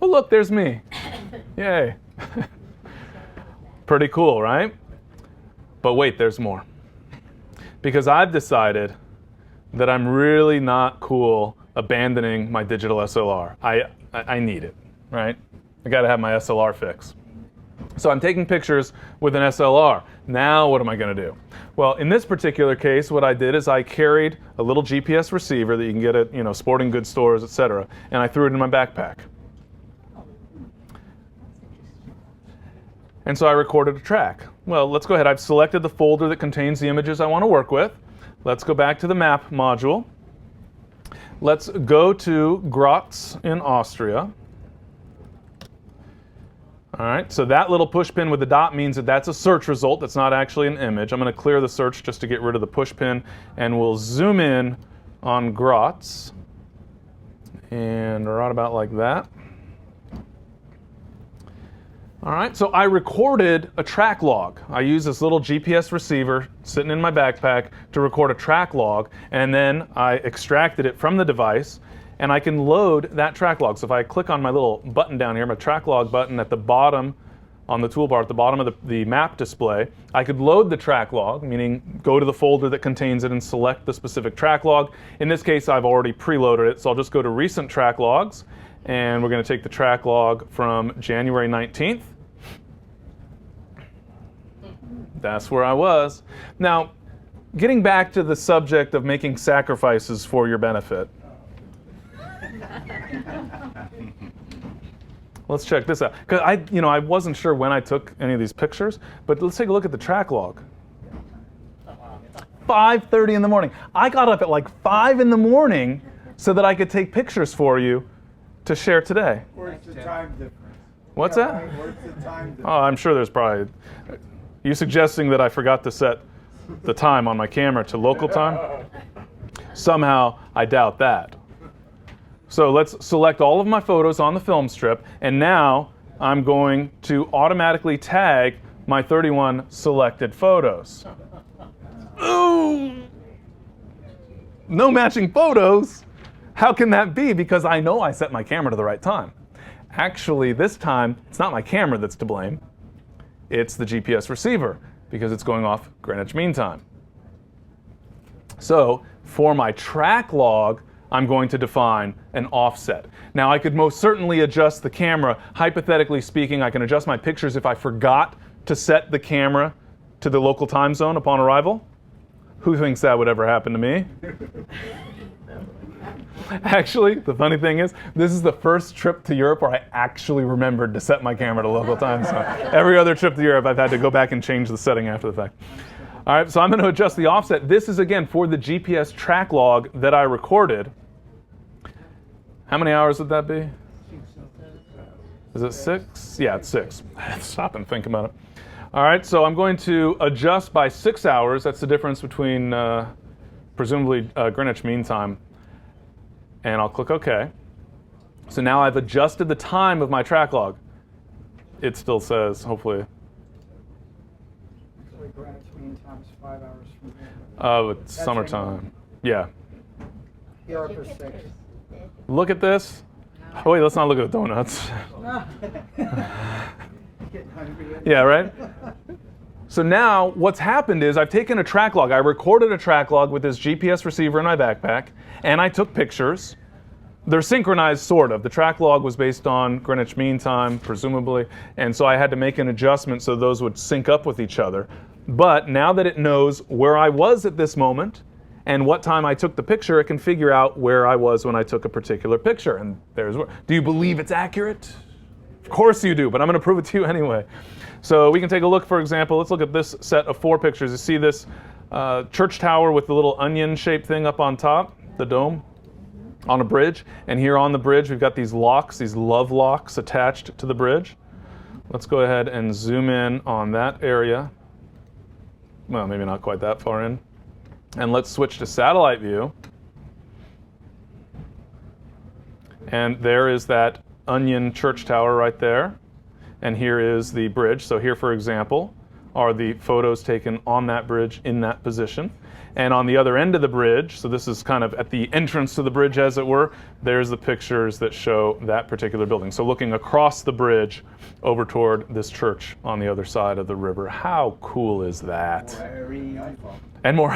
Oh, look, there's me. Yay. Pretty cool, right? But wait, there's more. Because I've decided that I'm really not cool abandoning my digital SLR. I need it, right? I got to have my SLR fix. So I'm taking pictures with an SLR. Now what am I going to do? Well, in this particular case, what I did is I carried a little GPS receiver that you can get at sporting goods stores, etc., and I threw it in my backpack. And so I recorded a track. Well, let's go ahead. I've selected the folder that contains the images I want to work with. Let's go back to the map module. Let's go to Graz in Austria. All right, so that little push pin with the dot means that that's a search result. That's not actually an image. I'm going to clear the search just to get rid of the push pin, and we'll zoom in on Graz. And right about like that. All right, so I recorded a track log. I used this little GPS receiver sitting in my backpack to record a track log, and then I extracted it from the device, and I can load that track log. So if I click on my little button down here, my track log button at the bottom on the toolbar, at the bottom of the map display, I could load the track log, meaning go to the folder that contains it and select the specific track log. In this case, I've already preloaded it, so I'll just go to Recent Track Logs, and we're going to take the track log from January 19th. That's where I was. Now, getting back to the subject of making sacrifices for your benefit. Let's check this out. Because I wasn't sure when I took any of these pictures, but let's take a look at the track log. 5:30 in the morning. I got up at like 5 in the morning so that I could take pictures for you to share today. Where's the time difference? What's that? Where's the time difference? Oh, I'm sure there's probably... You suggesting that I forgot to set the time on my camera to local time? Somehow, I doubt that. So let's select all of my photos on the film strip, and now I'm going to automatically tag my 31 selected photos. Ooh! No matching photos? How can that be? Because I know I set my camera to the right time. Actually, this time, it's not my camera that's to blame. It's the GPS receiver, because it's going off Greenwich Mean Time. So for my track log, I'm going to define an offset. Now, I could most certainly adjust the camera. Hypothetically speaking, I can adjust my pictures if I forgot to set the camera to the local time zone upon arrival. Who thinks that would ever happen to me? Actually, the funny thing is, this is the first trip to Europe where I actually remembered to set my camera to local time zone. Every other trip to Europe, I've had to go back and change the setting after the fact. All right, so I'm going to adjust the offset. This is, again, for the GPS track log that I recorded. How many hours would that be? Is it 6? Yeah, it's 6. Stop and think about it. All right, so I'm going to adjust by 6 hours. That's the difference between presumably Greenwich Mean Time. And I'll click OK. So now I've adjusted the time of my track log. It still says, hopefully. Actually, Greenwich Mean Time is 5 hours from here. Oh, it's That's summertime. Yeah. Europe is 6. Look at this. Oh, wait, let's not look at the donuts. Getting hungry. Yeah, right? So now what's happened is I've taken a track log. I recorded a track log with this GPS receiver in my backpack, and I took pictures. They're synchronized, sort of. The track log was based on Greenwich Mean Time, presumably, and so I had to make an adjustment so those would sync up with each other. But now that it knows where I was at this moment and what time I took the picture, it can figure out where I was when I took a particular picture. And there's where. Do you believe it's accurate? Of course you do, but I'm going to prove it to you anyway. So we can take a look, for example, let's look at this set of 4 pictures. You see this church tower with the little onion-shaped thing up on top, the dome, on a bridge. And here on the bridge, we've got these locks, these love locks attached to the bridge. Let's go ahead and zoom in on that area. Well, maybe not quite that far in. And let's switch to satellite view. And there is that onion church tower right there. And here is the bridge. So here, for example, are the photos taken on that bridge in that position. And on the other end of the bridge, so this is kind of at the entrance to the bridge, as it were, there's the pictures that show that particular building. So looking across the bridge over toward this church on the other side of the river. How cool is that? And more,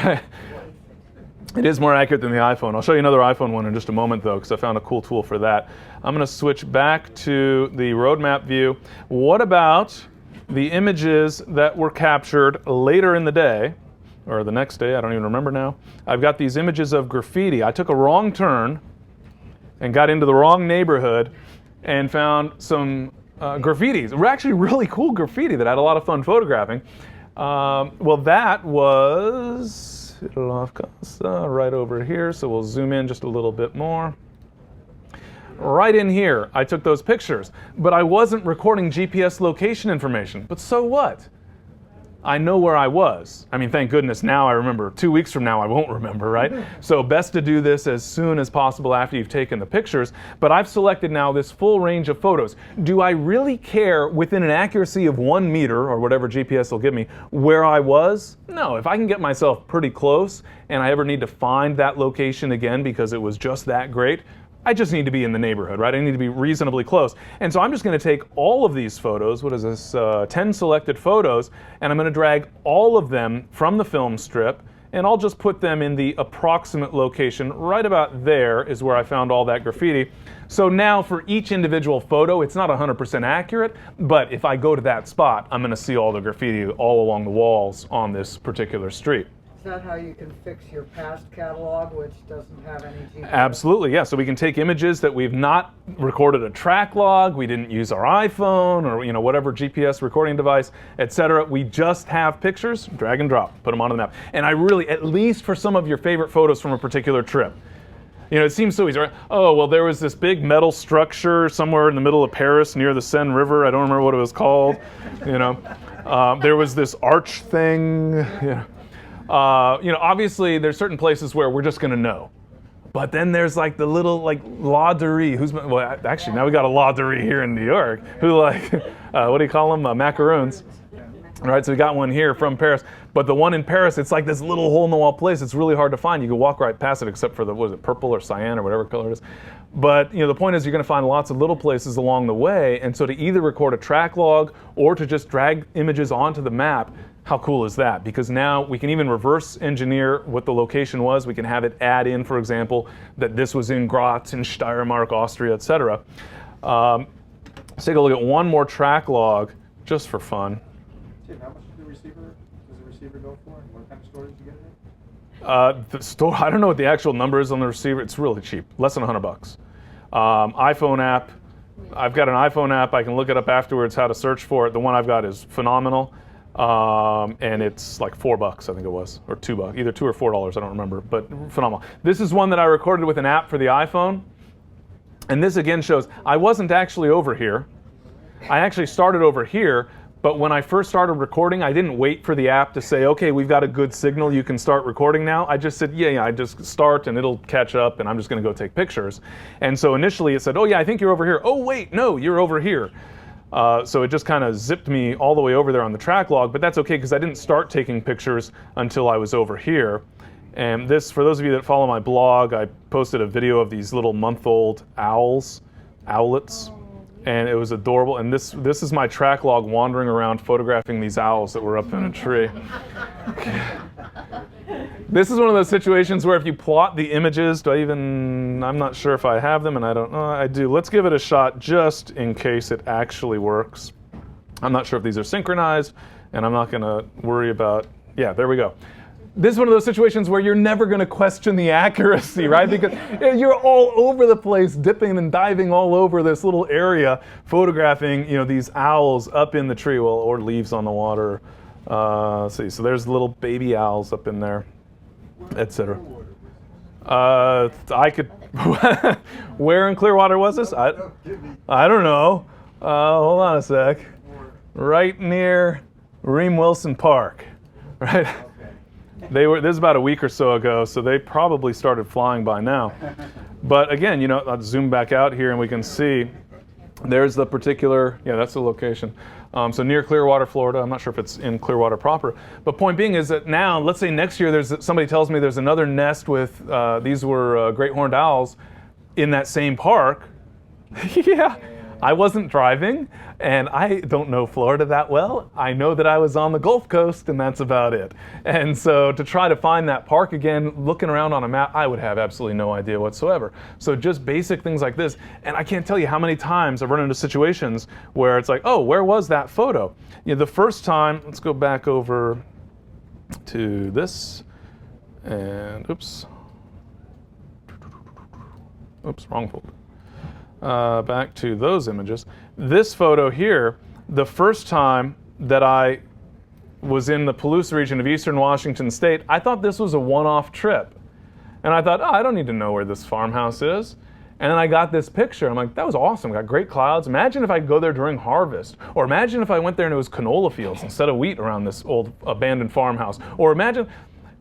it is more accurate than the iPhone. I'll show you another iPhone one in just a moment, though, because I found a cool tool for that. I'm going to switch back to the roadmap view. What about the images that were captured later in the day, or the next day? I don't even remember now. I've got these images of graffiti. I took a wrong turn and got into the wrong neighborhood and found some graffitis. Were actually really cool graffiti that I had a lot of fun photographing. Well, that was right over here, so we'll zoom in just a little bit more. Right in here, I took those pictures, but I wasn't recording GPS location information. But so what? I know where I was. I mean, thank goodness now I remember. 2 weeks from now I won't remember, right? So best to do this as soon as possible after you've taken the pictures. But I've selected now this full range of photos. Do I really care within an accuracy of 1 meter, or whatever GPS will give me, where I was? No, if I can get myself pretty close and I ever need to find that location again because it was just that great, I just need to be in the neighborhood, right? I need to be reasonably close. And so I'm just going to take all of these photos, what is this, 10 selected photos, and I'm going to drag all of them from the film strip, and I'll just put them in the approximate location. Right about there is where I found all that graffiti. So now for each individual photo, it's not 100% accurate, but if I go to that spot, I'm going to see all the graffiti all along the walls on this particular street. Is that how you can fix your past catalog, which doesn't have any GPS? Absolutely, yeah. So we can take images that we've not recorded a track log, we didn't use our iPhone or whatever GPS recording device, etc. We just have pictures, drag and drop, put them onto the map. And I really, at least for some of your favorite photos from a particular trip, it seems so easy, right? Oh, well, there was this big metal structure somewhere in the middle of Paris near the Seine River. I don't remember what it was called. There was this arch thing. Obviously there's certain places where we're just going to know. But then there's like the little lauderie. Actually now we got a lauderie here in New York who what do you call them? Macaroons. All right, so we got one here from Paris. But the one in Paris, it's like this little hole in the wall place. It's really hard to find. You can walk right past it except for purple or cyan or whatever color it is. But the point is you're going to find lots of little places along the way. And so to either record a track log or to just drag images onto the map, how cool is that? Because now we can even reverse engineer what the location was. We can have it add in, for example, that this was in Graz, in Steiermark, Austria, etc. Let's take a look at one more track log just for fun. Tim, how much does the receiver go for, and what kind of storage do you get in it? The store, I don't know what the actual number is on the receiver. It's really cheap, less than $100. iPhone app, I've got an iPhone app. I can look it up afterwards how to search for it. The one I've got is phenomenal. And it's like $4, I think it was, or $2, either $2 or $4, I don't remember, but phenomenal. This is one that I recorded with an app for the iPhone, and this again shows I wasn't actually over here. I actually started over here, but when I first started recording, I didn't wait for the app to say, okay, we've got a good signal, you can start recording now. I just said, yeah, I just start and it'll catch up and I'm just gonna go take pictures. And so initially it said, oh yeah, I think you're over here. Oh wait, no, you're over here. So it just kind of zipped me all the way over there on the track log, but that's okay because I didn't start taking pictures until I was over here. And this, for those of you that follow my blog, I posted a video of these little month-old owlets, and it was adorable. And this is my track log wandering around photographing these owls that were up in a tree. This is one of those situations where if you plot the images, I'm not sure if I have them, and I don't know, I do. Let's give it a shot just in case it actually works. I'm not sure if these are synchronized, and I'm not gonna worry about, yeah, there we go. This is one of those situations where you're never gonna question the accuracy, right? Because you're all over the place, dipping and diving all over this little area, photographing, these owls up in the tree, or leaves on the water. Let's see, so there's little baby owls up in there, etc. I could, where in Clearwater was this? I don't know. Hold on a sec. Right near Reem Wilson Park, right? This was about a week or so ago, so they probably started flying by now. But again, I'll zoom back out here and we can see there's the particular, that's the location. So near Clearwater, Florida. I'm not sure if it's in Clearwater proper. But point being is that now, let's say next year somebody tells me there's another nest with, these were great horned owls in that same park. Yeah, I wasn't driving and I don't know Florida that well. I know that I was on the Gulf Coast and that's about it. And so to try to find that park again, looking around on a map, I would have absolutely no idea whatsoever. So just basic things like this. And I can't tell you how many times I've run into situations where it's like, oh, where was that photo? The first time, let's go back over to this and oops, wrong folder. Back to those images. this photo here, the first time that I was in the Palouse region of eastern Washington State, I thought this was a one-off trip. And I thought, oh, I don't need to know where this farmhouse is. And then I got this picture. I'm like, that was awesome. Got great clouds. Imagine if I could go there during harvest. Or imagine if I went there and it was canola fields instead of wheat around this old abandoned farmhouse. Or imagine,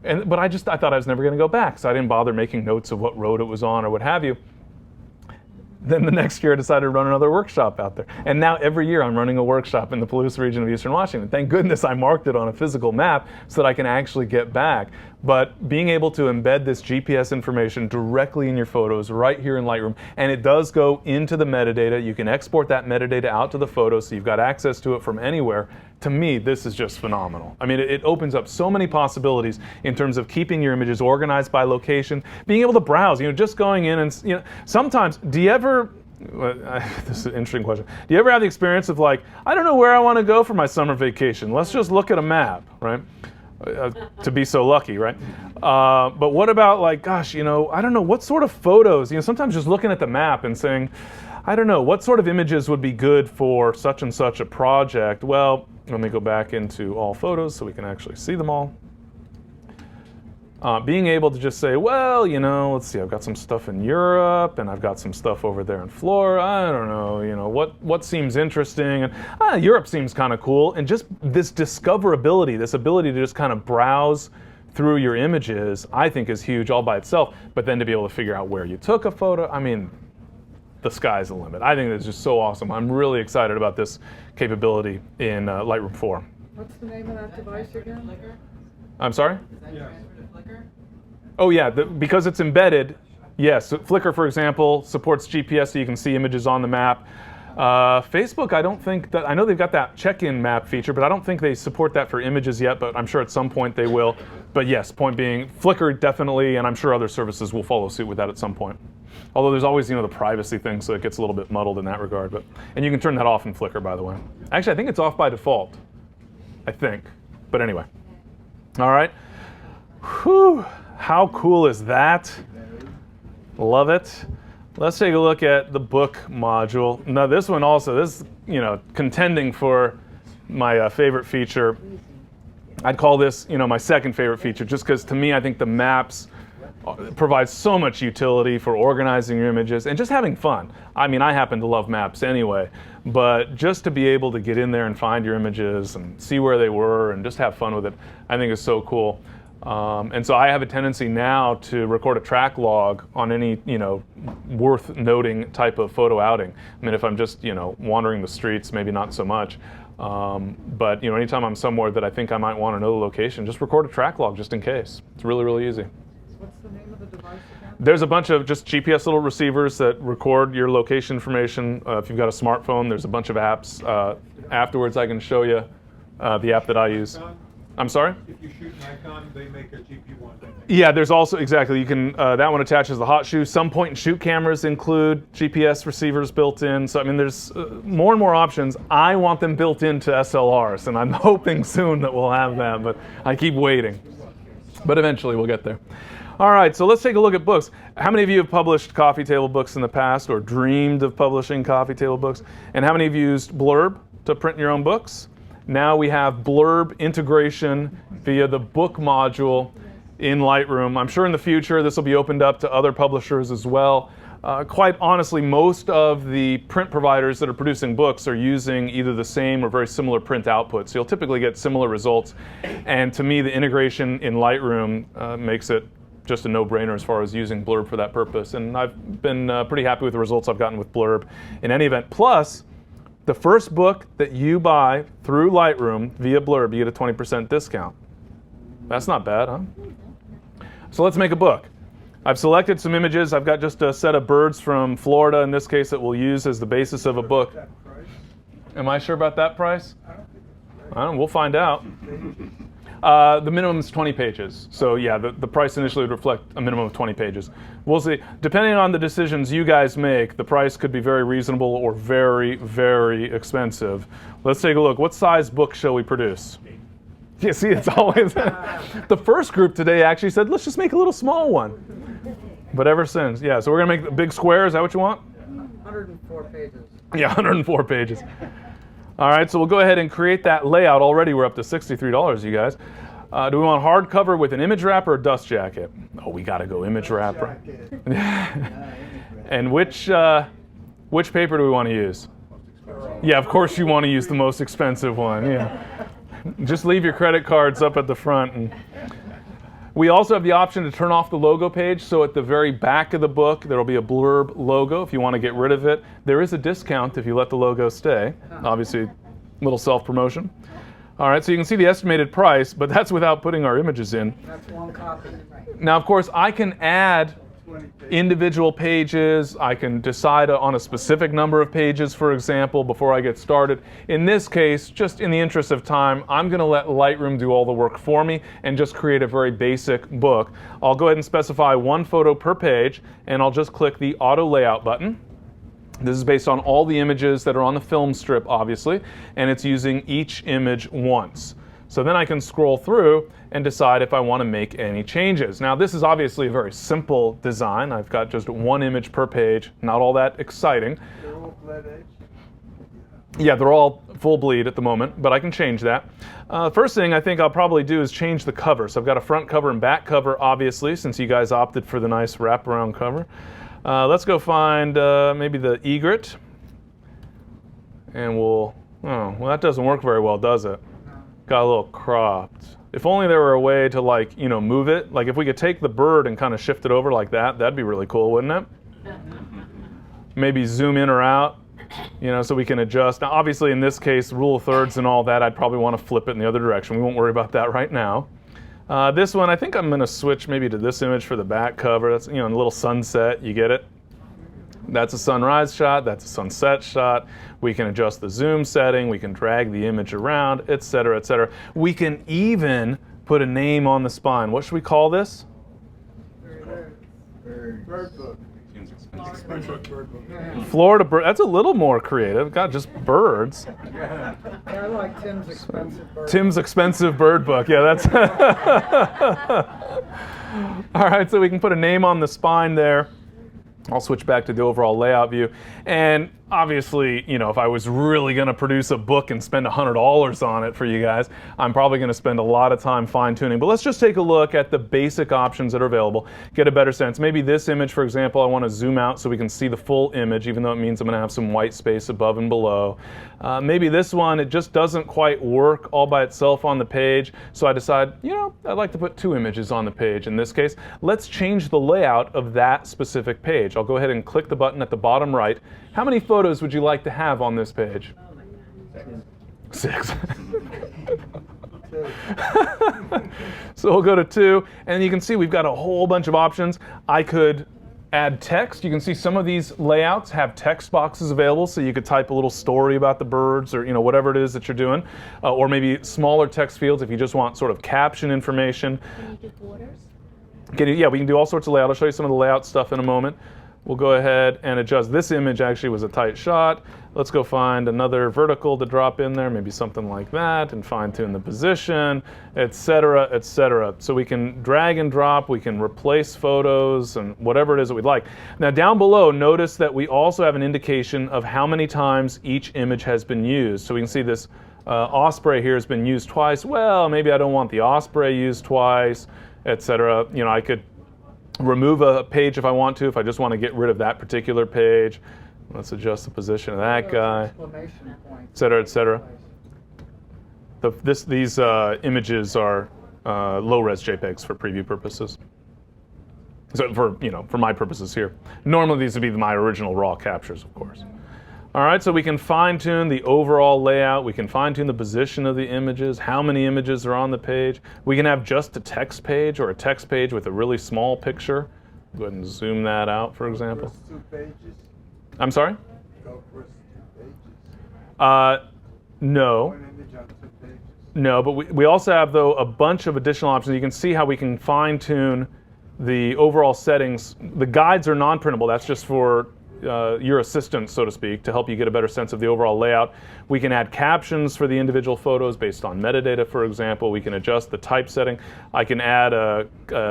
but I thought I was never going to go back, so I didn't bother making notes of what road it was on or what have you. Then the next year I decided to run another workshop out there. And now every year I'm running a workshop in the Palouse region of eastern Washington. Thank goodness I marked it on a physical map so that I can actually get back. But being able to embed this GPS information directly in your photos right here in Lightroom, and it does go into the metadata. You can export that metadata out to the photo so you've got access to it from anywhere. To me, this is just phenomenal. I mean, it opens up so many possibilities in terms of keeping your images organized by location, being able to browse, just going in and, sometimes, do you ever, this is an interesting question, do you ever have the experience of like, I don't know where I want to go for my summer vacation, let's just look at a map, right? To be so lucky, right? But what about like, gosh, I don't know, what sort of photos, sometimes just looking at the map and saying, I don't know, what sort of images would be good for such and such a project? Well, let me go back into all photos so we can actually see them all. Being able to just say, well, let's see, I've got some stuff in Europe and I've got some stuff over there in Florida. I don't know, what seems interesting? And Europe seems kind of cool. And just this discoverability, this ability to just kind of browse through your images, I think is huge all by itself. But then to be able to figure out where you took a photo, I mean, the sky's the limit. I think it's just so awesome. I'm really excited about this capability in Lightroom 4. What's the name of that device again? I'm sorry? Yes. Oh yeah, because it's embedded, yes. Flickr, for example, supports GPS so you can see images on the map. Facebook, I know they've got that check-in map feature, but I don't think they support that for images yet, but I'm sure at some point they will. But yes, point being, Flickr definitely, and I'm sure other services will follow suit with that at some point. Although there's always, the privacy thing, so it gets a little bit muddled in that regard. And you can turn that off in Flickr, by the way. Actually, I think it's off by default. I think. But anyway. All right. Whew. How cool is that? Love it. Let's take a look at the book module. Now this one also, this contending for my favorite feature. I'd call this, my second favorite feature, just because to me I think the maps provide so much utility for organizing your images and just having fun. I mean, I happen to love maps anyway, but just to be able to get in there and find your images and see where they were and just have fun with it, I think is so cool. And so I have a tendency now to record a track log on any, worth noting type of photo outing. I mean, if I'm just, wandering the streets, maybe not so much. But, anytime I'm somewhere that I think I might want to know the location, just record a track log just in case. It's really, really easy. What's the name of the device again? There's a bunch of just GPS little receivers that record your location information. If you've got a smartphone, there's a bunch of apps. Afterwards, I can show you the app that I use. I'm sorry? If you shoot Nikon, they make a GP one. Yeah, there's also, exactly, you can, that one attaches the hot shoe. Some point and shoot cameras include GPS receivers built in. So, I mean, there's more and more options. I want them built into SLRs, and I'm hoping soon that we'll have that, but I keep waiting. But eventually we'll get there. All right, so let's take a look at books. How many of you have published coffee table books in the past or dreamed of publishing coffee table books? And how many of you used Blurb to print your own books? Now we have Blurb integration via the book module in Lightroom. I'm sure in the future this will be opened up to other publishers as well. Quite honestly, most of the print providers that are producing books are using either the same or very similar print output. So you'll typically get similar results. And to me, the integration in Lightroom makes it just a no-brainer as far as using Blurb for that purpose. And I've been pretty happy with the results I've gotten with Blurb in any event. Plus, the first book that you buy through Lightroom via Blurb, you get a 20% discount. That's not bad, huh? So let's make a book. I've selected some images. I've got just a set of birds from Florida, in this case, that we'll use as the basis of a book. Am I sure about that price? I don't know, we'll find out. The minimum is 20 pages. So yeah, the price initially would reflect a minimum of 20 pages. We'll see. Depending on the decisions you guys make, the price could be very reasonable or very, very expensive. Let's take a look. What size book shall we produce? You see, it's always... The first group today actually said, let's just make a little small one. But ever since, yeah. So we're going to make the big square. Is that what you want? 104 pages. Yeah, 104 pages. All right, so we'll go ahead and create that layout. Already we're up to $63, you guys. Do we want hardcover with an image wrap or a dust jacket? Oh, we got to go image wrapper. And which paper do we want to use? Yeah, of course you want to use the most expensive one. Yeah. Just leave your credit cards up at the front. And we also have the option to turn off the logo page. So at the very back of the book, there will be a blurb logo if you want to get rid of it. There is a discount if you let the logo stay. Obviously, a little self-promotion. All right, so you can see the estimated price, but that's without putting our images in. That's one copy. Now, of course, I can add individual pages. I can decide on a specific number of pages, for example, before I get started. In this case, just in the interest of time, I'm going to let Lightroom do all the work for me and just create a very basic book. I'll go ahead and specify one photo per page, and I'll just click the Auto Layout button. This is based on all the images that are on the film strip, obviously, and it's using each image once. So then I can scroll through and decide if I want to make any changes. Now, this is obviously a very simple design. I've got just one image per page, not all that exciting. They're all flat edge. Yeah, they're all full bleed at the moment, but I can change that. First thing I think I'll probably do is change the cover. So I've got a front cover and back cover, obviously, since you guys opted for the nice wraparound cover. Let's go find maybe the egret. And well, that doesn't work very well, does it? Got a little cropped. If only there were a way to, like, move it. Like if we could take the bird and kind of shift it over like that, that'd be really cool, wouldn't it? Maybe zoom in or out, so we can adjust. Now, obviously, in this case, rule of thirds and all that, I'd probably want to flip it in the other direction. We won't worry about that right now. This one, I think I'm going to switch maybe to this image for the back cover. That's, a little sunset. You get it? That's a sunrise shot. That's a sunset shot. We can adjust the zoom setting. We can drag the image around, et cetera, et cetera. We can even put a name on the spine. What should we call this? Bird book. Florida bird. That's a little more creative. God, just birds. Yeah, I like Tim's expensive bird. Tim's expensive bird book. Yeah, that's. All right, so we can put a name on the spine there. I'll switch back to the overall layout view. And obviously, if I was really going to produce a book and spend $100 on it for you guys, I'm probably going to spend a lot of time fine-tuning. But let's just take a look at the basic options that are available, get a better sense. Maybe this image, for example, I want to zoom out so we can see the full image, even though it means I'm going to have some white space above and below. Maybe this one, it just doesn't quite work all by itself on the page. So I decide, I'd like to put two images on the page in this case. Let's change the layout of that specific page. I'll go ahead and click the button at the bottom right. How many photos would you like to have on this page? 6. So we'll go to 2, and you can see we've got a whole bunch of options. I could add text. You can see some of these layouts have text boxes available, so you could type a little story about the birds or whatever it is that you're doing, or maybe smaller text fields if you just want sort of caption information. Can you do borders? Yeah, we can do all sorts of layout. I'll show you some of the layout stuff in a moment. We'll go ahead and adjust. This image actually was a tight shot. Let's go find another vertical to drop in there, maybe something like that, and fine-tune the position, et cetera, et cetera. So we can drag and drop, we can replace photos, and whatever it is that we'd like. Now down below, notice that we also have an indication of how many times each image has been used. So we can see this osprey here has been used twice. Well, maybe I don't want the osprey used twice, et cetera. I could remove a page if I want to, if I just want to get rid of that particular page. Let's adjust the position of that guy, et cetera, et cetera. These images are low-res JPEGs for preview purposes. So for my purposes here. Normally these would be my original raw captures, of course. All right, so we can fine-tune the overall layout. We can fine-tune the position of the images, how many images are on the page. We can have just a text page or a text page with a really small picture. Go ahead and zoom that out, for example. First 2 pages. I'm sorry? Go first 2 pages. No. One image on 2 pages. No, but we also have, though, a bunch of additional options. You can see how we can fine-tune the overall settings. The guides are non-printable. That's just for your assistant, so to speak, to help you get a better sense of the overall layout. We can add captions for the individual photos based on metadata, for example. We can adjust the typesetting. I can add a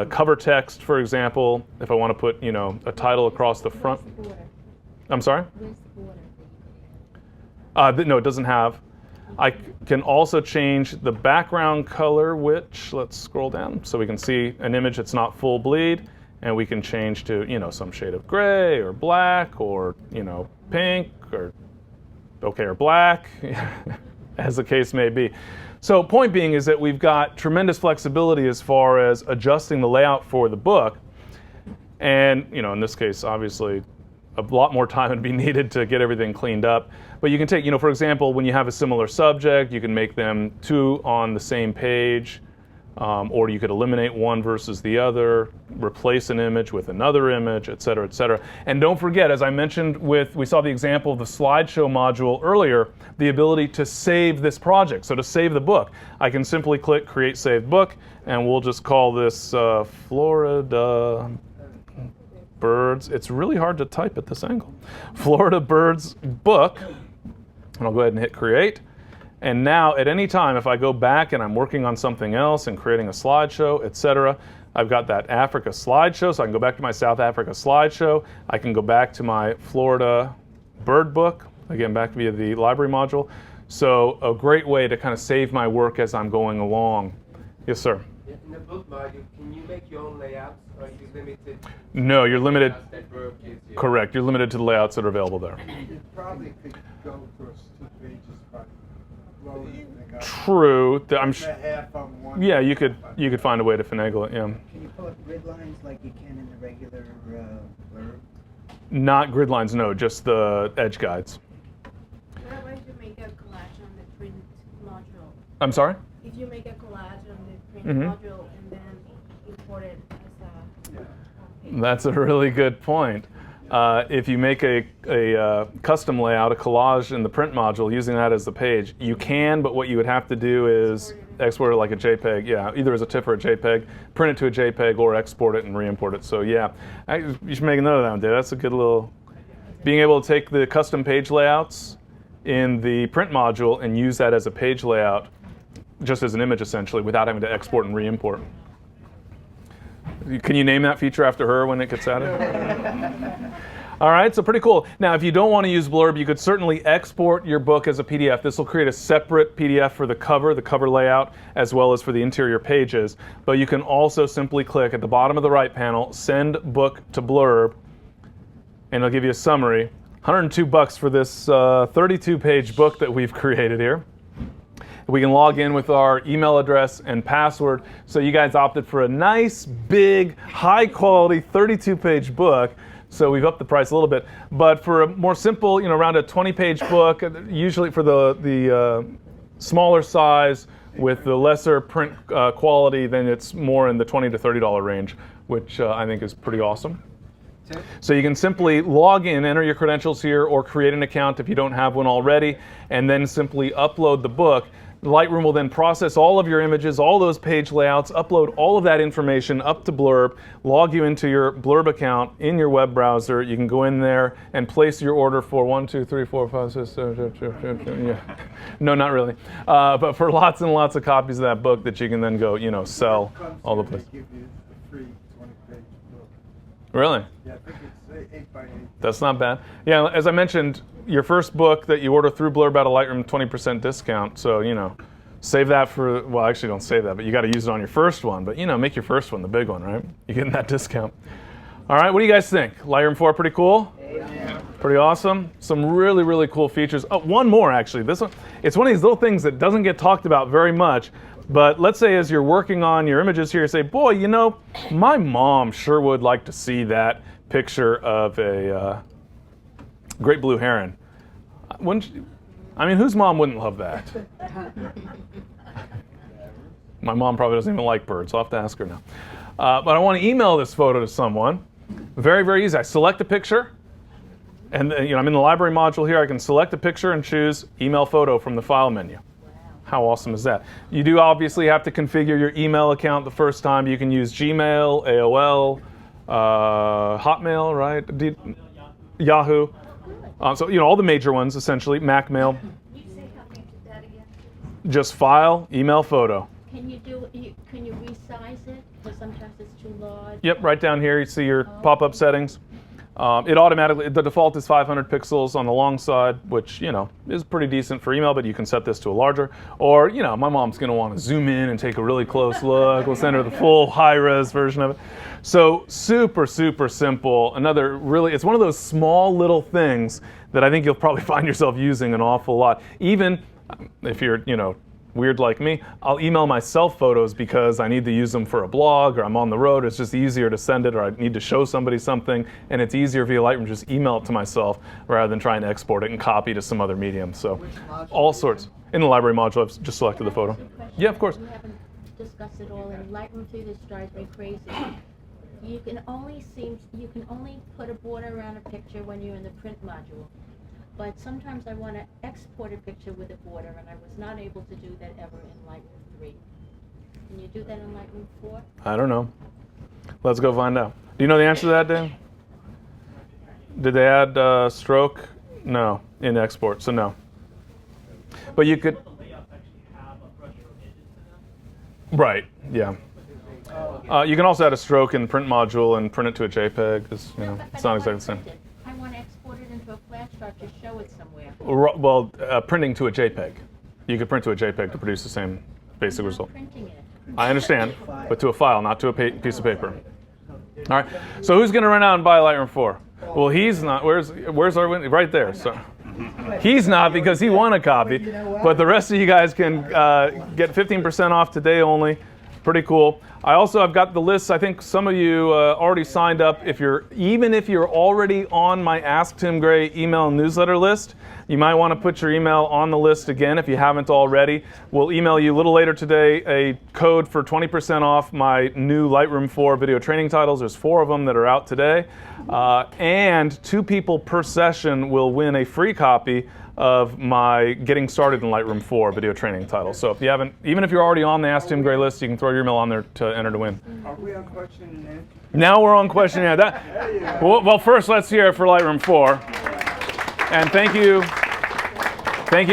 cover text, for example, if I want to put, a title across the front. Where's the border? I'm sorry? Where's the border? No, it doesn't have. I can also change the background color, which, let's scroll down so we can see an image that's not full bleed, and we can change to, some shade of gray or black or, pink or okay or black, as the case may be. So point being is that we've got tremendous flexibility as far as adjusting the layout for the book. And, in this case, obviously, a lot more time would be needed to get everything cleaned up. But you can take, for example, when you have a similar subject, you can make them two on the same page, or you could eliminate one versus the other, replace an image with another image, et cetera, et cetera. And don't forget, as I mentioned we saw the example of the slideshow module earlier, the ability to save this project. So to save the book, I can simply click Create Saved Book, and we'll just call this Florida Birds. It's really hard to type at this angle. Florida Birds Book. And I'll go ahead and hit Create. And now at any time, if I go back and I'm working on something else and creating a slideshow, etc., I've got that Africa slideshow, so I can go back to my South Africa slideshow. I can go back to my Florida Bird Book, again, back via the library module. So a great way to kind of save my work as I'm going along. Yes, sir? In the book module, can you make your own layouts, or are you limited? No, you're limited. That Verb gives you? Correct. You're limited to the layouts that are available there. You probably could go across 2 pages by blowing everything up. True. I'm The half on one. Yeah, you could find a way to finagle it. Yeah. Can you pull up grid lines like you can in the regular blurb? Not grid lines, no, just the edge guides. What about if you make a collage on the print module? I'm sorry? If you make a collage on the print Mhm. module and then import it as a That's a really good point. If you make a custom layout, a collage in the print module using that as the page, you can, but what you would have to do is export it like a JPEG. Yeah, either as a TIFF or a JPEG, print it to a JPEG or export it and re-import it. So yeah, you should make a note of that one, Dave. That's a good little, being able to take the custom page layouts in the print module and use that as a page layout, just as an image essentially, without having to export and re-import. Can you name that feature after her when it gets added? All right, so pretty cool. Now, if you don't want to use Blurb, you could certainly export your book as a PDF. This will create a separate PDF for the cover layout, as well as for the interior pages. But you can also simply click at the bottom of the right panel, Send Book to Blurb, and it'll give you a summary. $102 for this 32-page book that we've created here. We can log in with our email address and password. So you guys opted for a nice, big, high-quality 32-page book. So we've upped the price a little bit. But for a more simple, around a 20-page book, usually for the smaller size with the lesser print quality, then it's more in the $20 to $30 range, which I think is pretty awesome. So you can simply log in, enter your credentials here, or create an account if you don't have one already, and then simply upload the book. Lightroom will then process all of your images, all those page layouts, upload all of that information up to Blurb, log you into your Blurb account in your web browser. You can go in there and place your order for 1, 2, 3, 4, 5, 6, 7, yeah. No, not really. But for lots and lots of copies of that book that you can then go, sell all the places. Give you a free 20-page book. Really? Yeah, I think it's 8 by 8. That's not bad. Yeah, as I mentioned, your first book that you order through Blurb out of Lightroom, 20% discount. So, save that for, well, actually don't save that, but you got to use it on your first one. But, make your first one the big one, right? You're getting that discount. All right, what do you guys think? Lightroom 4 pretty cool? Yeah. Pretty awesome. Some really, really cool features. Oh, one more, actually. This one, it's one of these little things that doesn't get talked about very much. But let's say as you're working on your images here, you say, boy, my mom sure would like to see that picture of a great blue heron. Whose mom wouldn't love that? My mom probably doesn't even like birds. I'll have to ask her now. But I want to email this photo to someone. Very, very easy. I select a picture. And I'm in the library module here. I can select a picture and choose email photo from the file menu. How awesome is that? You do obviously have to configure your email account the first time. You can use Gmail, AOL, Hotmail, right? Yahoo. So, all the major ones, essentially. Mac Mail. You say how you did that again? Just file, email, photo. Can you resize it? Because sometimes it's too large. Yep, right down here you see your pop-up settings. It automatically, the default is 500 pixels on the long side, which, you know, is pretty decent for email, but you can set this to a larger. Or, you know, my mom's going to want to zoom in and take a really close look. We'll send her the full high-res version of it. So super, super simple. Another really, it's one of those small little things that I think you'll probably find yourself using an awful lot. Even if you're, you know, weird like me, I'll email myself photos because I need to use them for a blog, or I'm on the road. It's just easier to send it, or I need to show somebody something, and it's easier via Lightroom just email it to myself rather than trying to export it and copy to some other medium. So all sorts. In the library module, I've just selected the photo. Yeah, of course. We haven't discussed it all, and Lightroom 2, this drives me crazy. You can only put a border around a picture when you're in the print module. But sometimes I want to export a picture with a border, and I was not able to do that ever in Lightroom 3. Can you do that in Lightroom 4? I don't know. Let's go find out. Do you know the answer to that, Dan? Did they add stroke? No, in export, so no. But you could. Right, yeah. You can also add a stroke in the print module and print it to a JPEG. It's, you know, it's not exactly the same. I want to export it into a flash drive to show it somewhere. Well, printing to a JPEG. You could print to a JPEG to produce the same basic result. Printing it. I understand, but to a file, not to a piece of paper. All right. So who's going to run out and buy Lightroom 4? Well, he's not. Where's our win? Right there. So he's not, because he won a copy. But the rest of you guys can get 15% off today only. Pretty cool. I've got the list. I think some of you already signed up. Even if you're already on my Ask Tim Gray email newsletter list, you might want to put your email on the list again if you haven't already. We'll email you a little later today a code for 20% off my new Lightroom 4 video training titles. There's 4 of them that are out today. And 2 people per session will win a free copy of my Getting Started in Lightroom 4 video training title. So if you haven't, even if you're already on the Ask Tim Gray list, you can throw your email on there to enter to win. Are we on question and answer? Now we're on question and answer. Well, first let's hear it for Lightroom 4. And thank you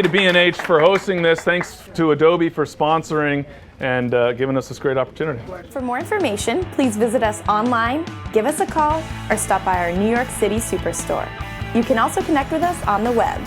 to B&H for hosting this. Thanks to Adobe for sponsoring and giving us this great opportunity. For more information, please visit us online, give us a call, or stop by our New York City Superstore. You can also connect with us on the web.